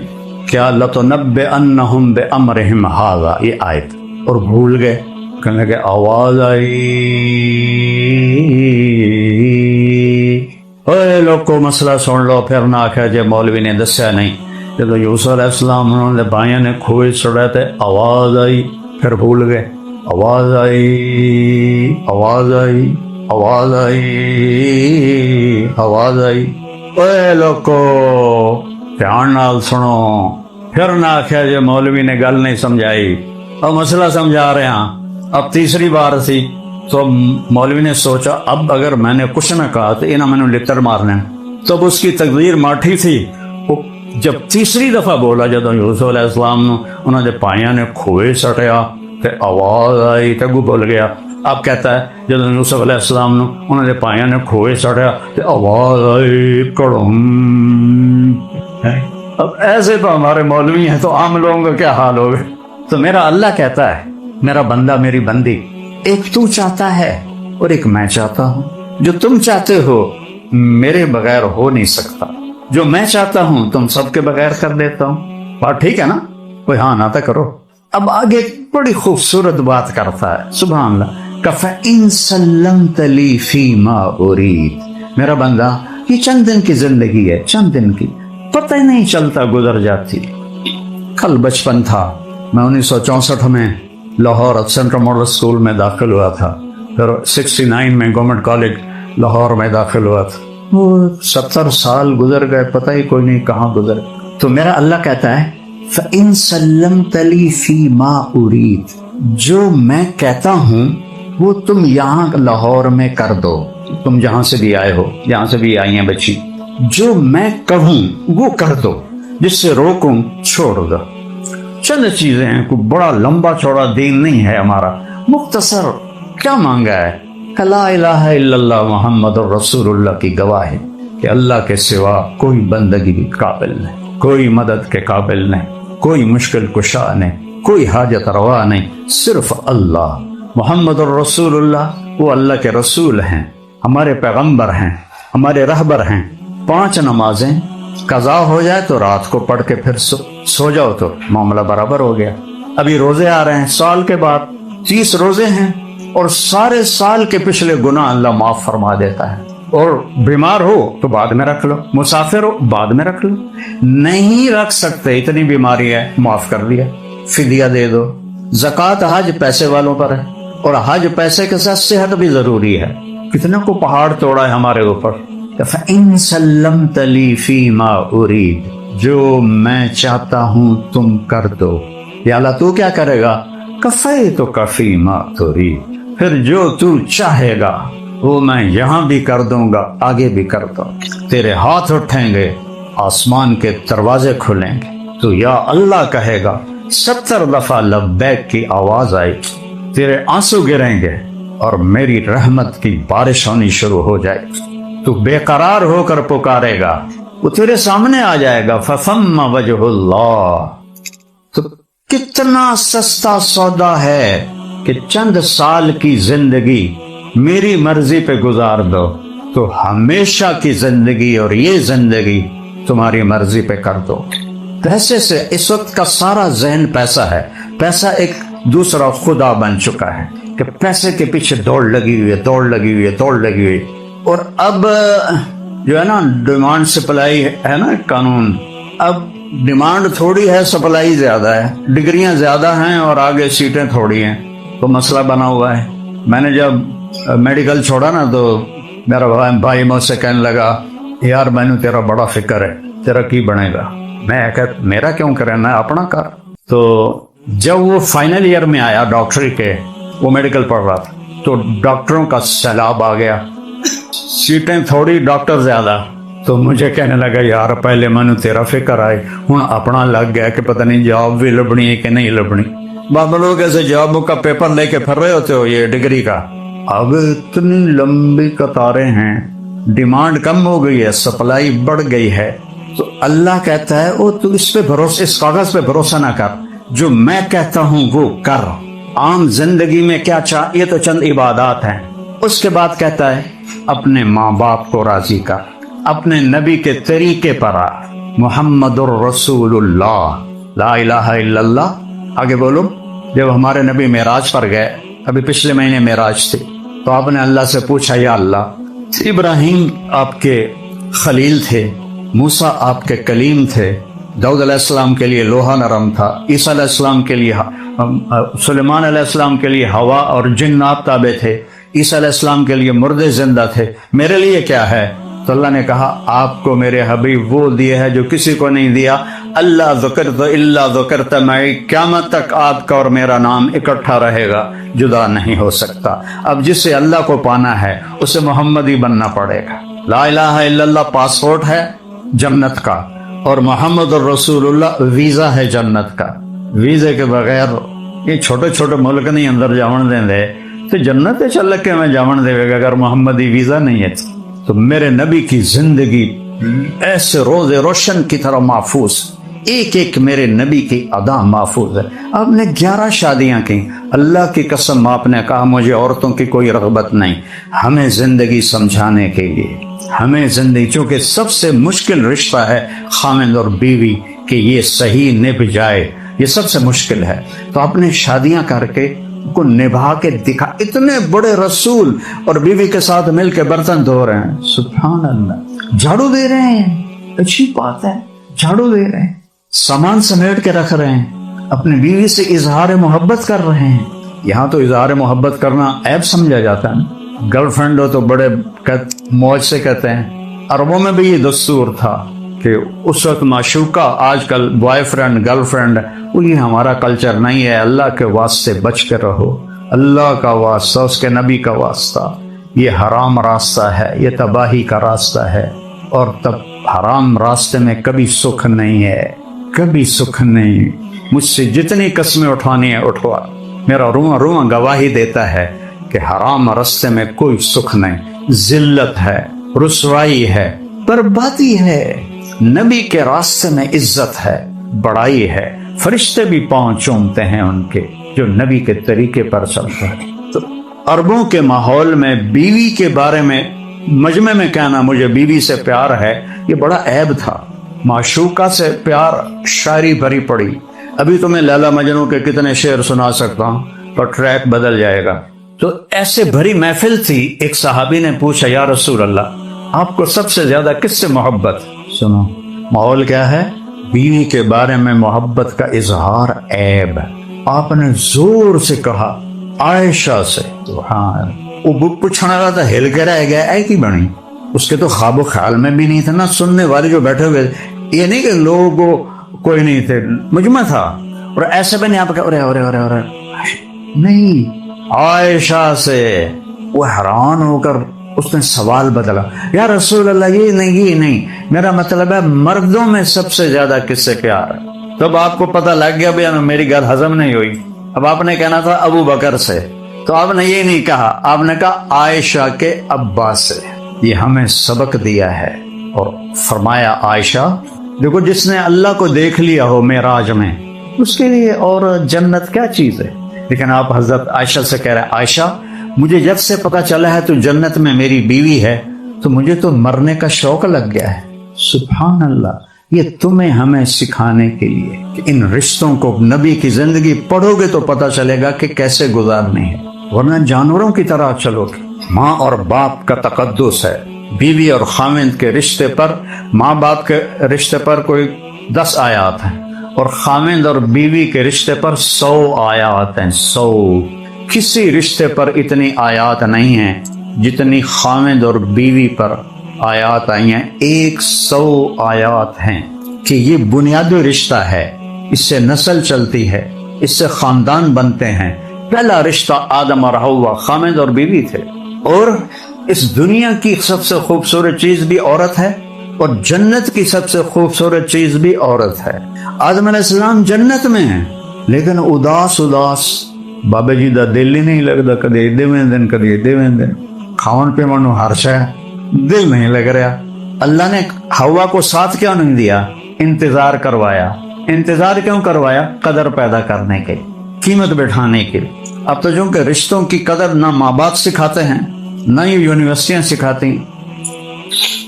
S1: کیا لَتُنَبِّئَنَّهُمْ بِأَمْرِهِمْ هَذَا، یہ آیت. اور بھول گئے. کہنے لگے آواز آئی اے لوگو مسئلہ سن لو. پھر نہ آکھا جے مولوی نے دسیا نہیں. جب یوسف علیہ السلام انہوں نے بھائیوں نے کھوئے چڑھے تھے، آواز آئی. پھر بھول گئے. آواز آئی، آواز آئی، آواز آئی، آواز آئی. اے لوگو دھیان نال سنو. پھر نہ آکھا جے مولوی نے گل نہیں سمجھائی. اب مسئلہ سمجھا رہے ہیں. اب تیسری بار تھی تو مولوی نے سوچا اب اگر میں نے کچھ نہ کہا تو انہوں میں نے لتر مارنے. تب اس کی تقدیر ماٹھی تھی. جب تیسری دفعہ بولا جب یوسف علیہ السلام انہوں نے پائیاں نے کھوئے سٹیا تو آواز آئی، تگو بول گیا. اب کہتا ہے جب یوسف علیہ السلام انہوں نے پائیاں نے کھوئے سٹیا تو آواز آئی کڑم. اب ایسے تو ہمارے مولوی ہیں تو عام لوگوں کا کیا حال ہوگا. تو میرا اللہ کہتا ہے میرا بندہ میری بندی، ایک تو چاہتا ہے اور ایک میں چاہتا ہوں. جو تم چاہتے ہو میرے بغیر ہو نہیں سکتا، جو میں چاہتا ہوں تم سب کے بغیر کر دیتا ہوں. بات ٹھیک ہے نا؟ کوئی ہاں نہ کرو. اب آگے بڑی خوبصورت بات کرتا ہے سبحان اللہ. فَإِن سَلَّمْتَ لِي فِي مَا أُرِيدُ. میرا بندہ یہ چند دن کی زندگی ہے، چند دن کی، پتہ ہی نہیں چلتا گزر جاتی. کل بچپن تھا. میں 1964 میں لاہور سینٹرل ماڈل اسکول میں داخل ہوا تھا. پھر 69 میں گورنمنٹ کالج لاہور میں داخل ہوا تھا. وہ 70 سال گزر گئے، پتہ ہی کوئی نہیں کہاں گزر. تو میرا اللہ کہتا ہے فَإِن سَلَّمْتَ لِي فِي مَا أُرِيدُ. جو میں کہتا ہوں وہ تم یہاں لاہور میں کر دو. تم جہاں سے بھی آئے ہو، جہاں سے بھی آئی ہیں بچی، جو میں کہوں وہ کر دو، جس سے روکوں چھوڑ دو. چند چیزیں ہیں، کوئی بڑا لمبا چوڑا دین نہیں ہے ہمارا، مختصر. کیا مانگا ہے؟ لا الہ الا اللہ محمد الرسول اللہ کی گواہ ہے کہ اللہ کے سوا کوئی بندگی کے قابل نہیں، کوئی مدد کے قابل نہیں، کوئی مشکل کشا نہیں، کوئی حاجت روا نہیں، صرف اللہ. محمد الرسول اللہ وہ اللہ کے رسول ہیں، ہمارے پیغمبر ہیں، ہمارے رہبر ہیں. 5 نمازیں قضا ہو جائے تو رات کو پڑھ کے پھر سو جاؤ تو معاملہ برابر ہو گیا. ابھی روزے آ رہے ہیں، سال کے بعد 30 روزے ہیں اور سارے سال کے پچھلے گناہ اللہ معاف فرما دیتا ہے. اور بیمار ہو تو بعد میں رکھ لو، مسافر ہو بعد میں رکھ لو. نہیں رکھ سکتے، اتنی بیماری ہے، معاف کر دیا، فدیہ دے دو. زکوٰۃ حج پیسے والوں پر ہے اور حج پیسے کے ساتھ صحت بھی ضروری ہے. کتنے کو پہاڑ توڑا ہے ہمارے اوپر. فَإِن سَلَّمْتَ لِي فِي مَا أُرِيدُ، جو میں چاہتا ہوں تم کر دو. یا اللہ تو کیا کرے گا؟ کفیتک فی ما ترید، پھر جو تو چاہے گا وہ میں یہاں بھی کر دوں گا، آگے بھی کر دوں گا. تیرے ہاتھ اٹھیں گے، آسمان کے دروازے کھلیں گے، تو یا اللہ کہے گا، 70 دفعہ لبیک کی آواز آئے گی، تیرے آنسو گریں گے اور میری رحمت کی بارش ہونی شروع ہو جائے گی. تو بے قرار ہو کر پکارے گا، وہ تیرے سامنے آ جائے گا. فَثَمَّ وَجْهُ اللَّهِ، تو کتنا سستا سودا ہے کہ چند سال کی زندگی میری مرضی پہ گزار دو تو ہمیشہ کی زندگی اور یہ زندگی تمہاری مرضی پہ کر دو. پیسے سے اس وقت کا سارا ذہن پیسہ ہے. پیسہ ایک دوسرا خدا بن چکا ہے کہ پیسے کے پیچھے دوڑ لگی ہوئی ہے، دوڑ لگی ہوئی ہے، دوڑ لگی ہوئی. اور اب جو ہے نا ڈیمانڈ سپلائی ہے نا قانون، اب ڈیمانڈ تھوڑی ہے، سپلائی زیادہ ہے، ڈگریاں زیادہ ہیں اور آگے سیٹیں تھوڑی ہیں، تو مسئلہ بنا ہوا ہے. میں نے جب میڈیکل چھوڑا نا تو میرا بھائی مجھ سے کہنے لگا، یار میں نے تیرا بڑا فکر ہے، تیرا کی بنے گا. میں کہتا میرا کیوں کرے، میں اپنا کر. تو جب وہ فائنل ایئر میں آیا ڈاکٹری کے، وہ میڈیکل پڑھ رہا تھا، تو ڈاکٹروں کا سیلاب آ گیا، سیٹیں تھوڑی ڈاکٹر زیادہ. تو مجھے کہنے لگا، یار پہلے میں نے تیرا فکر آئی، ہوں اپنا لگ گیا کہ پتہ نہیں جاب بھی لبنی ہے کہ نہیں لبنی. بعض لوگ ایسے جاب کا پیپر لے کے پھر رہے ہوتے ہو یہ ڈگری کا. اب اتنی لمبی قطاریں ہیں، ڈیمانڈ کم ہو گئی ہے، سپلائی بڑھ گئی ہے. تو اللہ کہتا ہے او تو اس پہ بھروسہ، اس کاغذ پہ بھروسہ نہ کر، جو میں کہتا ہوں وہ کر. عام زندگی میں کیا یہ تو چند عبادات ہیں. اس کے بعد کہتا ہے اپنے ماں باپ کو راضی کر، اپنے نبی کے طریقے پر آ. محمد الرسول اللہ، لا الہ الا اللہ. آگے بولو. جب ہمارے نبی معراج پر گئے، ابھی پچھلے مہینے معراج تھی، تو آپ نے اللہ سے پوچھا، یا اللہ ابراہیم آپ کے خلیل تھے، موسیٰ آپ کے کلیم تھے، داؤد علیہ السلام کے لیے لوہا نرم تھا، عیسیٰ علیہ السلام کے لیے، سلیمان علیہ السلام کے لیے ہوا اور جنات تابع تھے، عیسیٰ علیہ السلام کے لیے مردے زندہ تھے، میرے لیے کیا ہے؟ تو اللہ نے کہا، آپ کو میرے حبیب وہ دیے ہے جو کسی کو نہیں دیا. اللہ ذکرت الا ذکرت معی، قیامت تک آپ کا اور میرا نام اکٹھا رہے گا، جدا نہیں ہو سکتا. اب جسے اللہ کو پانا ہے اسے محمدی بننا پڑے گا. لا الہ الا اللہ پاسپورٹ ہے جنت کا، اور محمد الرسول اللہ ویزا ہے جنت کا. ویزے کے بغیر یہ چھوٹے چھوٹے ملک نہیں اندر جاون دیں دے، تو جنت چل کے میں جاون دے گا اگر محمدی ویزا نہیں ہے. تو میرے نبی کی زندگی ایسے روز روشن کی طرح محفوظ، ایک ایک میرے نبی کی ادا محفوظ ہے. آپ نے 11 شادیاں کی، اللہ کی قسم آپ نے کہا مجھے عورتوں کی کوئی رغبت نہیں. ہمیں زندگی سمجھانے کے لیے، ہمیں زندگی، چونکہ سب سے مشکل رشتہ ہے خامند اور بیوی کہ یہ صحیح نبھ جائے، یہ سب سے مشکل ہے. تو آپ نے شادیاں کر کے کو نبھا کے دکھا. اتنے بڑے رسول اور بیوی کے ساتھ مل کے برتن دھو رہے ہیں، سبحان اللہ، جھاڑو دے رہے ہیں، اچھی بات ہے، جھاڑو دے رہے ہیں، سامان سمیٹ کے رکھ رہے ہیں، اپنی بیوی سے اظہار محبت کر رہے ہیں. یہاں تو اظہار محبت کرنا عیب سمجھا جاتا ہے. گرل فرینڈ ہو تو بڑے موج سے کہتے ہیں. عربوں میں بھی یہ دستور تھا کہ اس وقت معشوقہ، آج کل بوائے فرینڈ گرل فرینڈ، وہ یہ ہمارا کلچر نہیں ہے. اللہ کے واسطے بچ کے رہو، اللہ کا واسطہ، اس کے نبی کا واسطہ. یہ حرام راستہ ہے، یہ تباہی کا راستہ ہے، اور تب حرام راستے میں کبھی سکھ نہیں ہے، کبھی سکھ نہیں. مجھ سے جتنی قسمیں اٹھوانی ہے اٹھوا، میرا رواں رواں گواہی دیتا ہے کہ حرام راستے میں کوئی سکھ نہیں، ذلت ہے، رسوائی ہے، بربادی ہے. نبی کے راستے میں عزت ہے، بڑائی ہے. فرشتے بھی پاؤں چومتے ہیں ان کے جو نبی کے طریقے پر چلتا ہے. تو عربوں کے ماحول میں بیوی کے بارے میں مجمع میں کہنا مجھے بیوی سے پیار ہے، یہ بڑا عیب تھا. معشوقہ سے پیار شاعری بھری پڑی. ابھی تو میں لیلا مجنوں کے کتنے شعر سنا سکتا ہوں، پر ٹریک بدل جائے گا. تو ایسے بھری محفل تھی. ایک صحابی نے پوچھا، یا رسول اللہ آپ کو سب سے زیادہ کس سے محبت؟ سنو ماحول کیا ہے، بیوی کے بارے میں محبت کا اظہار عیب. آپ نے زور سے کہا عائشہ سے. ہاں وہ پوچھنے والا تھا، ہل کے رہ گیا، اے کی بنی اس کے تو خواب و خیال میں بھی نہیں تھا نا. سننے والے جو بیٹھے ہوئے یہ نہیں کہ لوگ کوئی نہیں تھے, مجمع تھا. اور ایسے بھی نہیں آپ کہ نہیں, عائشہ سے وہ حیران ہو کر اس نے سوال بدلا, یا رسول اللہ یہ نہیں, میرا مطلب ہے مردوں میں سب سے زیادہ کس سے پیار ہے. تب آپ کو پتہ لگ گیا بھی میری گل ہضم نہیں ہوئی. اب آپ نے کہنا تھا ابو بکر سے, تو آپ نے یہ نہیں کہا, آپ نے کہا عائشہ کے ابا سے. یہ ہمیں سبق دیا ہے. اور فرمایا عائشہ دیکھو جس نے اللہ کو دیکھ لیا ہو معراج میں, اس کے لیے اور جنت کیا چیز ہے. لیکن آپ حضرت عائشہ سے کہہ رہے ہیں عائشہ مجھے جب سے پتا چلا ہے تو جنت میں میری بیوی ہے تو مجھے تو مرنے کا شوق لگ گیا ہے. سبحان اللہ. یہ تمہیں ہمیں سکھانے کے لیے کہ ان رشتوں کو, نبی کی زندگی پڑھو گے تو پتا چلے گا کہ کیسے گزارنے ہیں, ورنہ جانوروں کی طرح چلو گے. ماں اور باپ کا تقدس ہے. بیوی اور خاوند کے رشتے پر, ماں باپ کے رشتے پر کوئی 10 آیات ہیں, اور خاوند اور بیوی کے رشتے پر 100 آیات ہیں. 100. کسی رشتے پر اتنی آیات نہیں ہیں جتنی خاوند اور بیوی پر آیات آئی ہیں. 100 آیات ہیں کہ یہ بنیادی رشتہ ہے, اس سے نسل چلتی ہے, اس سے خاندان بنتے ہیں. پہلا رشتہ آدم اور حوا خاوند اور بیوی تھے. اور اس دنیا کی سب سے خوبصورت چیز بھی عورت ہے, اور جنت کی سب سے خوبصورت چیز بھی عورت ہے. آدم علیہ السلام جنت میں ہیں لیکن اداس بابا جی دا دل ہی نہیں لگتا. کدی ایدے میں دن کدی ایدے میں دن, کھاون پہ منو ہرشا دل نہیں لگ رہا. اللہ نے حوا کو ساتھ کیوں نہیں دیا؟ انتظار کروایا. انتظار کیوں کروایا؟ قدر پیدا کرنے کے, قیمت بٹھانے کے. اب تو چونکہ رشتوں کی قدر نہ ماں باپ سکھاتے ہیں نہ یہ یونیورسٹیاں سکھاتی ہیں.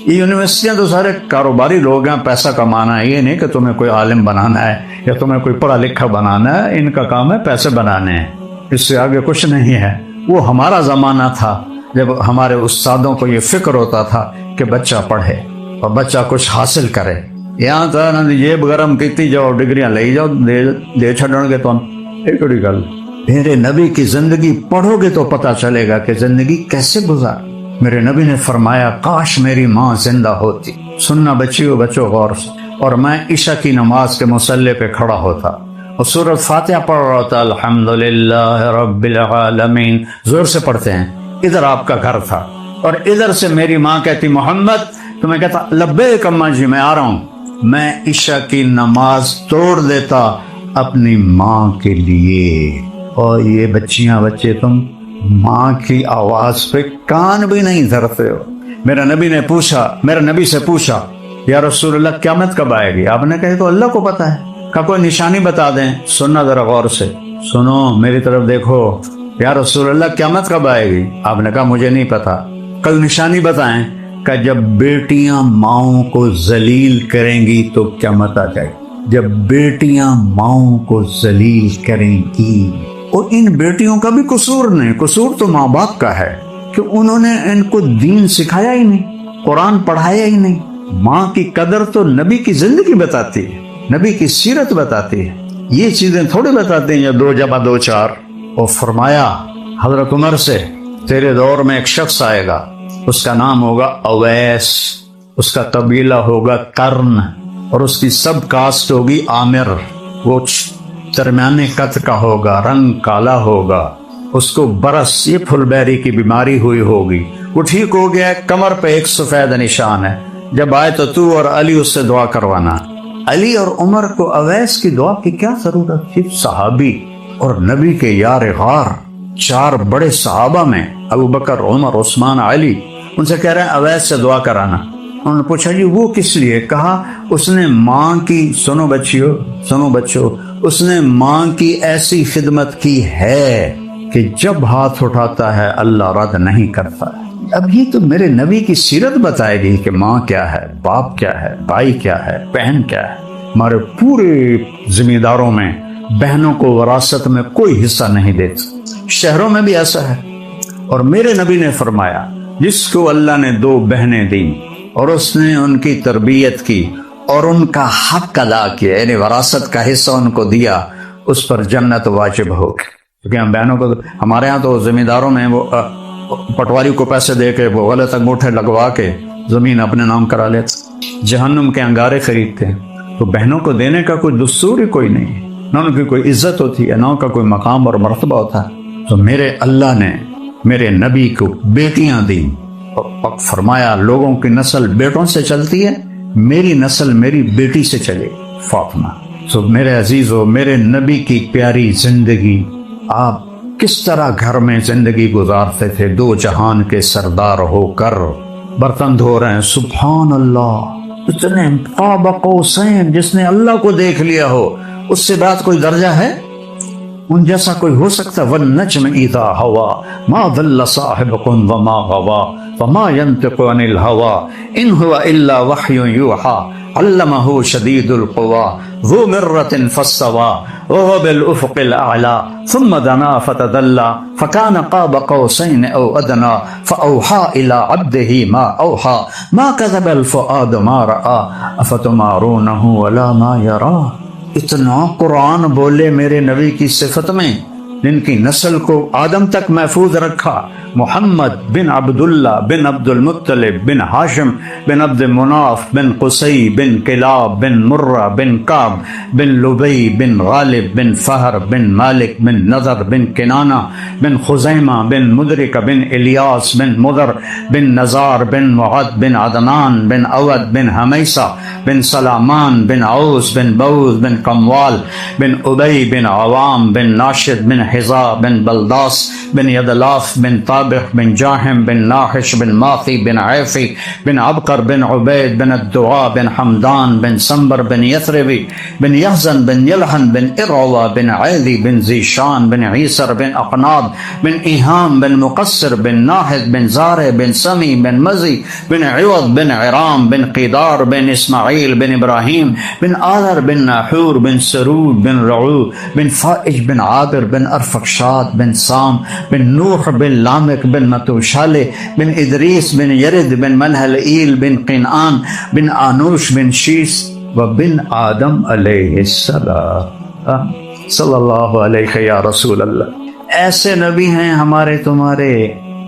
S1: یہ یونیورسٹیاں تو سارے کاروباری لوگ ہیں, پیسہ کمانا ہے. یہ نہیں کہ تمہیں کوئی عالم بنانا ہے یا تمہیں کوئی پڑھا لکھا بنانا ہے. ان کا کام ہے پیسے بنانے ہیں, اس سے آگے کچھ نہیں ہے. وہ ہمارا زمانہ تھا جب ہمارے استادوں کو یہ فکر ہوتا تھا کہ بچہ پڑھے اور بچہ کچھ حاصل کرے. یہاں تو جیب گرم کیتی جاؤ, ڈگریاں لے جاؤ, دے چھڑن گے تو ایک بڑی گل. میرے نبی کی زندگی پڑھو گے تو پتہ چلے گا کہ زندگی کیسے گزار. میرے نبی نے فرمایا کاش میری ماں زندہ ہوتی. سننا بچوں غور سے. اور میں عشاء کی نماز کے مصلی پہ کھڑا ہوتا اور سورۃ فاتحہ پڑھ رہا ہوتا, الحمدللہ رب العالمین, زور سے پڑھتے ہیں. ادھر آپ کا گھر تھا اور ادھر سے میری ماں کہتی محمد, تو میں کہتا لبیک اماں جی میں آ رہا ہوں. میں عشاء کی نماز توڑ دیتا اپنی ماں کے لیے. اور یہ بچے تم ماں کی آواز پہ کان بھی نہیں دھرتے ہو. میرے نبی سے پوچھا یا رسول اللہ قیامت کب آئے گی؟ آپ نے کہا تو اللہ کو پتا ہے. کہ کوئی نشانی بتا دیں. سننا ذرا غور سے, سنو میری طرف دیکھو. یا رسول اللہ قیامت کب آئے گی؟ آپ نے کہا مجھے نہیں پتا. کل نشانی بتائیں. کہ جب بیٹیاں ماؤں کو ذلیل کریں گی تو قیامت آ جائے گی. جب بیٹیاں ماؤں کو ذلیل کریں گی. اور ان بیٹیوں کا بھی قصور نہیں, قصور تو ماں باپ کا ہے کہ انہوں نے ان کو دین سکھایا ہی نہیں, قرآن پڑھایا ہی نہیں. ماں کی قدر تو نبی کی زندگی بتاتی ہے, نبی کی سیرت بتاتی ہے. یہ چیزیں تھوڑی بتاتے ہیں 2 × 2 = 4. اور فرمایا حضرت عمر سے تیرے دور میں ایک شخص آئے گا, اس کا نام ہوگا اویس, اس کا قبیلہ ہوگا کرن, اور اس کی سب کاسٹ ہوگی عامر. وہ درمیانے قد کا ہوگا, رنگ کالا ہوگا, اس کو برس یہ پھل بیری کی بیماری ہوئی ہوگی. وہ ٹھیک ہو گیا, کمر پہ ایک سفید نشان ہے. جب آئے تو اور علی اس سے دعا کروانا. علی اور عمر کو اویس کی دعا کی کیا ضرورت تھی؟ صحابی اور نبی کے یار غار 4 بڑے صحابہ میں ابو بکر, عمر, عثمان, علی, ان سے کہہ رہے ہیں اویس سے دعا کرانا. انہوں نے پوچھا جی وہ کس لیے؟ کہا اس نے ماں کی, سنو بچوں, اس نے ماں کی ایسی خدمت کی ہے کہ جب ہاتھ اٹھاتا ہے اللہ رد نہیں کرتا. اب یہ تو میرے نبی کی سیرت بتائے گی کہ ماں کیا ہے, باپ کیا ہے, بھائی کیا ہے, بہن کیا ہے. ہمارے پورے ذمہ داروں میں بہنوں کو وراثت میں کوئی حصہ نہیں دیتے. شہروں میں بھی ایسا ہے. اور میرے نبی نے فرمایا جس کو اللہ نے 2 بہنیں دیں اور اس نے ان کی تربیت کی اور ان کا حق ادا کیا, یعنی وراثت کا حصہ ان کو دیا, اس پر جنت واجب ہوگی. کیونکہ ہم بہنوں کو, ہمارے ہاں تو ذمہ داروں میں وہ پٹواری کو پیسے دے کے وہ غلط انگوٹھے لگوا کے زمین اپنے نام کرا لیتے، جہنم کے انگارے خریدتے ہیں، تو بہنوں کو دینے کا کوئی دستور ہی کوئی نہیں ہے، نہ ان کی کوئی عزت ہوتی ہے، نہ ان کا کوئی مقام اور مرتبہ ہوتا ہے۔ تو میرے اللہ نے میرے نبی کو بیٹیاں دیں اور فرمایا لوگوں کی نسل بیٹوں سے چلتی ہے، میری نسل میری بیٹی سے چلے، فاطمہ۔ تو میرے عزیزو، میرے نبی کی پیاری زندگی، آپ کس طرح گھر میں زندگی گزارتے تھے، دو جہان کے سردار ہو کر برتن دھو رہے ہیں، سبحان اللہ، اتنے قاب قوسین، جس نے اللہ کو دیکھ لیا ہو اس سے بات کوئی درجہ ہے؟ ان جیسا کوئی ہو سکتا؟ والنجم اذا ہوا ما ضل صاحبکم وما غوا وما ينطق عن الهوى ان هو الا وحی یوحى علمہ شدید القوى ذو مرۃ فاستوى وهو بالافق الاعلى ثم دنا فتدلى فكان قاب قوسين او ادنى فاوحى الى عبده ما اوحى ما كذب الفؤاد ما راى افتمارونه ولا ما يرى۔ اتنا قرآن بولے میرے نبی کی صفت میں، جن کی نسل کو آدم تک محفوظ رکھا، محمد بن عبداللہ بن عبد المطلب بن ہاشم بن عبد مناف بن قصی بن کلاب بن مرہ بن کعب بن لبی بن غالب بن فہر بن مالک بن نضر بن کنانہ بن خزیمہ بن مدرک بن الیاس بن مدر بن نزار بن معد بن عدنان بن اود بن حمیسہ بن سلامان بن عوس بن بوز بن قموال بن ابی بن عوام بن ناشد بن حزا بن بلداس بن یدلاف بن طابق بن جاہم بن ناحش بن ماقی بن عیفی بن عبقر بن عبید بن الدعاء بن حمدان بن سنبر بن یثربی بن یحزن بن یلحن بن ارعوا بن عیدی بن زیشان بن عیسر بن اقناب بن ایہام بن مقصر بن ناحد بن زارع بن سمی بن مزی بن عوض بن عرام بن قیدار بن اسماعیل بن ابراہیم بن آذر بن ناحور بن سرود بن رعو بن فائج بن عابر بن ارفقشاد بن سام بن نوح بن لامک بن متوشالہ بن ادریس بن یرد بن ملحلئیل بن قینعان بن آنوش بن شیس و بن آدم علیہ السلام صلی اللہ علیہ یا رسول اللہ۔ ایسے نبی ہیں ہمارے تمہارے،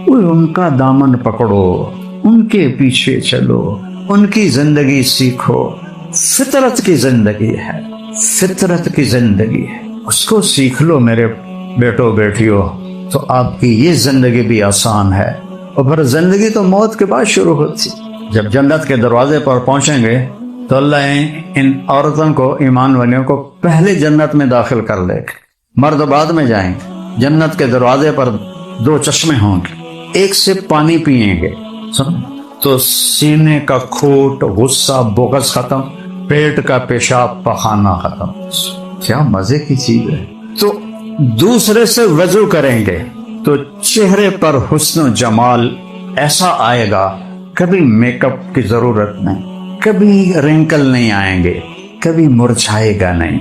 S1: ان کا دامن پکڑو، ان کے پیچھے چلو، ان کی زندگی سیکھو۔ فطرت کی زندگی ہے، فطرت کی زندگی ہے، اس کو سیکھ لو میرے بیٹو بیٹیوں، تو آپ کی یہ زندگی بھی آسان ہے۔ اور پھر زندگی تو موت کے بعد شروع ہوتی، جب جنت کے دروازے پر پہنچیں گے تو اللہ ان عورتوں کو، ایمان والیوں کو پہلے جنت میں داخل کر لے گا، مرد بعد میں جائیں گے۔ جنت کے دروازے پر دو چشمے ہوں گے، ایک سے پانی پئیں گے تو سینے کا کھوٹ، غصہ، بغض ختم، پیٹ کا پیشاب پخانہ ختم۔ کیا مزے کی چیز ہے۔ تو دوسرے سے وضو کریں گے تو چہرے پر حسن و جمال ایسا آئے گا، کبھی میک اپ کی ضرورت نہیں، کبھی رنکل نہیں آئیں گے، کبھی مرجھائے گا نہیں۔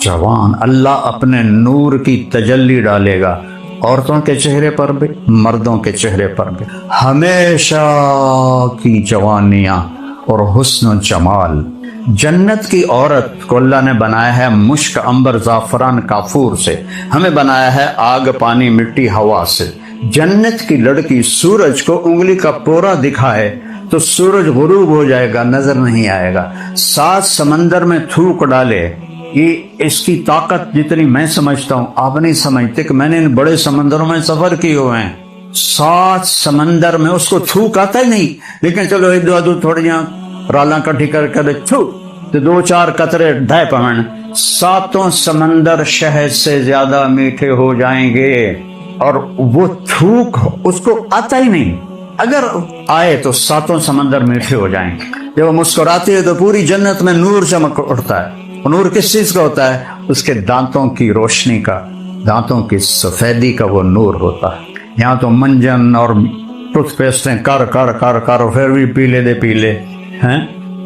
S1: جوان، اللہ اپنے نور کی تجلی ڈالے گا عورتوں کے چہرے پر بھی، مردوں کے چہرے پر بھی، ہمیشہ کی جوانیاں اور حسن و جمال۔ جنت کی عورت کو اللہ نے بنایا ہے مشک، عنبر، زعفران، کافور سے، ہمیں بنایا ہے آگ، پانی، مٹی، ہوا سے۔ جنت کی لڑکی سورج کو انگلی کا پورا دکھائے تو سورج غروب ہو جائے گا، نظر نہیں آئے گا۔ 7 سمندر میں تھوک ڈالے، یہ اس کی طاقت جتنی میں سمجھتا ہوں آپ نہیں سمجھتے، کہ میں نے ان بڑے سمندروں میں سفر کیے ہوئے ہیں، 7 سمندر میں اس کو تھوک آتا ہی نہیں، لیکن چلو ایک دو تھوڑیاں رالاں کٹھی کر کے چھو تو 2-4 قطرے ڈھائے پہن، 7 سمندر شہد سے زیادہ میٹھے ہو جائیں گے، اور وہ تھوک اس کو آتا ہی نہیں، اگر آئے تو 7 سمندر میٹھے ہو جائیں گے۔ جب وہ مسکراتی ہے تو پوری جنت میں نور چمک اٹھتا ہے۔ نور کس چیز کا ہوتا ہے؟ اس کے دانتوں کی روشنی کا، دانتوں کی سفیدی کا وہ نور ہوتا ہے۔ یہاں تو منجن اور ٹوتھ پیسٹیں کر کر کر کر پھر بھی پیلے دے پیلے ہیں،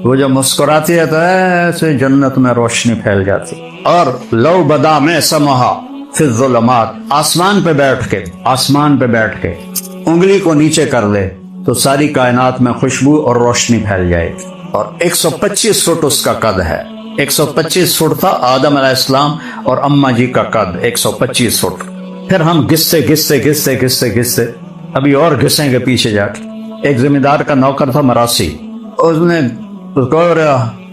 S1: وہ جب مسکراتی ہے تو ایسے جنت میں روشنی پھیل جاتی۔ اور لو بدا میں سمہا فی الظلمات، آسمان پہ بیٹھ کے انگلی کو نیچے کر دے تو ساری کائنات میں خوشبو اور روشنی پھیل جائے گی۔ اور 125 فٹ اس کا قد ہے، 125 فٹ تھا آدم علیہ السلام اور اماں جی کا قد 125 فٹ۔ پھر ہم گھستے ابھی اور گھسیں گے پیچھے جا کے، ایک زمیندار کا نوکر تھا مراسی، اس نے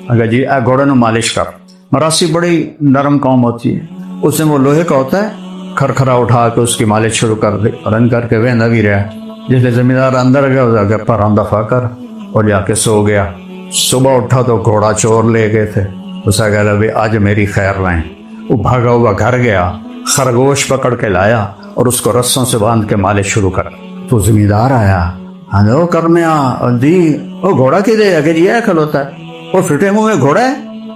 S1: اگر جی گھوڑے نو مالش کر. مراسی بڑی نرم قوم ہوتی ہے، اس نے وہ لوہے کا ہوتا ہے کھرکھرا اٹھا کے اس کی مالش شروع کر دی، رن کر کے وہدا بھی رہا. جس لئے زمیندار اندر گیا جا کے پرام دفاع کر اور جا کے سو گیا. صبح اٹھا تو گھوڑا چور لے گئے تھے. اسے کہا بھی آج میری خیر لائیں. وہ بھاگا ہوا گھر گیا، خرگوش پکڑ کے لایا اور اس کو رسوں سے باندھ کے مالش شروع کر. تو زمیندار آیا، ہلو کرمیا دی وہ گھوڑا کی دے اگر یہ کھلوتا ہے، وہ فٹے منہ میں گھوڑا ہے،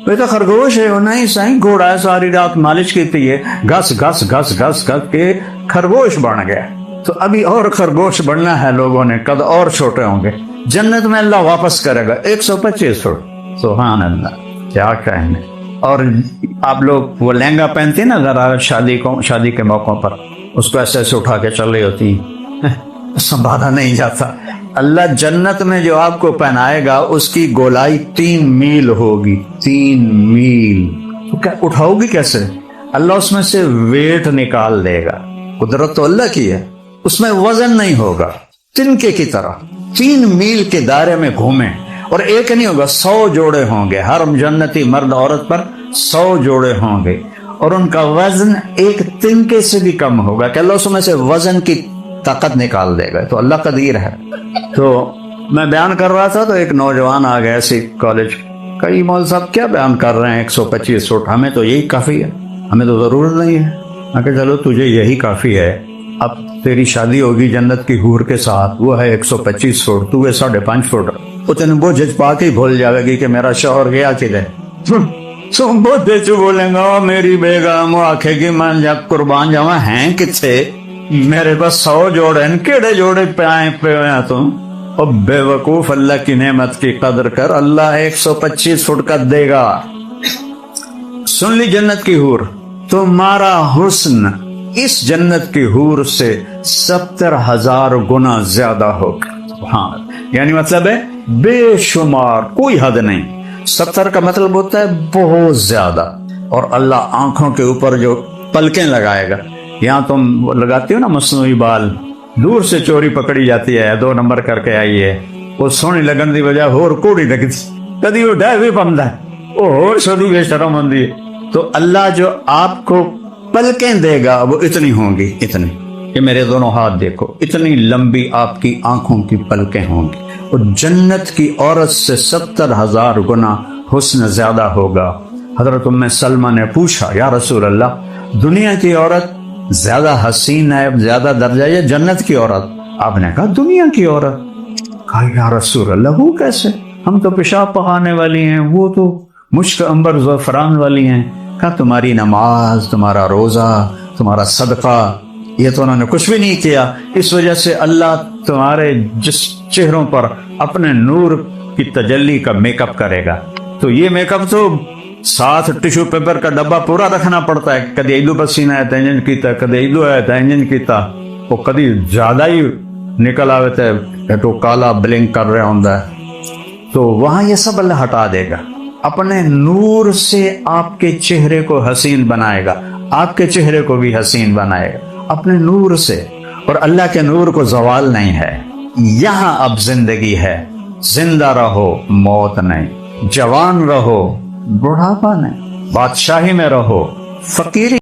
S1: وہ تو خرگوش ہے. نہیں سائیں گھوڑا ہے، ساری رات مالش کی ہے، گھس گھس گھس گھس گھس کے خرگوش بن گیا. تو ابھی اور خرگوش بننا ہے لوگوں نے، قد اور چھوٹے ہوں گے. جنت میں اللہ واپس کرے گا 125 فٹ. سبحان اللہ، کیا کہنے. اور آپ لوگ وہ لہنگا پہنتے ہیں نا ذرا شادی کے موقعوں پر، اس کو ایسے ایسے اٹھا کے چل رہی ہوتی، سنبھالا نہیں جاتا. اللہ جنت میں جو آپ کو پہنائے گا اس کی گولائی 3 میل ہوگی. 3 میل. تو کیا اٹھاؤ گی کیسے؟ اللہ اس میں سے ویٹ نکال دے گا. قدرت تو اللہ کی ہے، اس میں وزن نہیں ہوگا. تنکے کی طرح 3 میل کے دائرے میں گھومیں، اور ایک نہیں ہوگا، 100 جوڑے ہوں گے. ہر جنتی مرد عورت پر 100 جوڑے ہوں گے، اور ان کا وزن ایک تنکے سے بھی کم ہوگا کہ اللہ اس میں سے وزن کی طاقت نکال دے گا. تو اللہ قدیر ہے. تو میں بیان کر رہا تھا تو ایک نوجوان آ گیا اسی کالج. کئی مول صاحب کیا بیان کر رہے ہیں 125 فٹ، ہمیں تو یہی کافی ہے، ہمیں تو ضرورت نہیں ہے. میں کہ چلو تجھے یہی کافی ہے. اب تیری شادی ہوگی جنت کی حور کے ساتھ، وہ ہے 125 فٹ، تو ہے 5.5 فٹ. وہ تین وہ جج پا کے بھول جاوے گی کہ میرا شوہر گیا کدھر. تم بہت دیچو بولیں گا میری بیگم، وہ آکھے گی میں جب قربان جاواں ہیں کتھے، میرے پاس 100 جوڑے ہیں، کیڑے جوڑے پہ آئے تم. اور بے وقوف، اللہ کی نعمت کی قدر کر، اللہ 125 فٹ کا دے گا. سن لی جنت کی حور، تمہارا حسن اس جنت کی حور سے 70,000 گنا زیادہ ہوگا. ہاں یعنی مطلب ہے بے شمار، کوئی حد نہیں. 70 کا مطلب ہوتا ہے بہت زیادہ. اور اللہ آنکھوں کے اوپر جو پلکیں لگائے گا، یہاں تم لگاتی ہو نا مصنوعی بال، دور سے چوری پکڑی جاتی ہے، 2 نمبر کر کے آئی ہے، وہ سونی لگن دی وجہ ہور کوڑی لگتی، کدی وہ ڈہ بھی پمدا ہے، وہ ہور سودی بے شرم ہوندی ہے. تو اللہ جو آپ کو پلکیں دے گا وہ اتنی ہوں گی، اتنی. یہ میرے دونوں ہاتھ دیکھو، اتنی لمبی آپ کی آنکھوں کی پلکیں ہوں گی. اور جنت کی عورت سے 70,000 گنا حسن زیادہ ہوگا. حضرت ام سلمہ نے پوچھا یا رسول اللہ، دنیا کی عورت زیادہ حسین ہے، زیادہ درجہ ہے، جنت کی عورت؟ آپ نے کہا دنیا کی عورت. کہا یا رسول اللہ وہ کیسے؟ ہم تو پیشاب پخانے والی ہیں، وہ تو مشک عنبر زعفران والی ہیں. کہا تمہاری نماز، تمہارا روزہ، تمہارا صدقہ، یہ تو انہوں نے کچھ بھی نہیں کیا، اس وجہ سے اللہ تمہارے جس چہروں پر اپنے نور کی تجلی کا میک اپ کرے گا. تو یہ میک اپ تو ساتھ ٹیشو پیپر کا ڈبہ پورا رکھنا پڑتا ہے. کدی ایدو پسینہ ہے تینجن کیتا، کدی ایدو ہے تینجن کیتا، وہ کدی زیادہ ہی نکل آوے تھے تو کالا بلنک کر رہا ہوں. تو وہاں یہ سب اللہ ہٹا دے گا، اپنے نور سے آپ کے چہرے کو حسین بنائے گا، آپ کے چہرے کو بھی حسین بنائے گا اپنے نور سے. اور اللہ کے نور کو زوال نہیں ہے. یہاں اب زندگی ہے، زندہ رہو، موت نہیں. جوان رہو، بڑھاپا نہیں. بادشاہی میں رہو، فقیری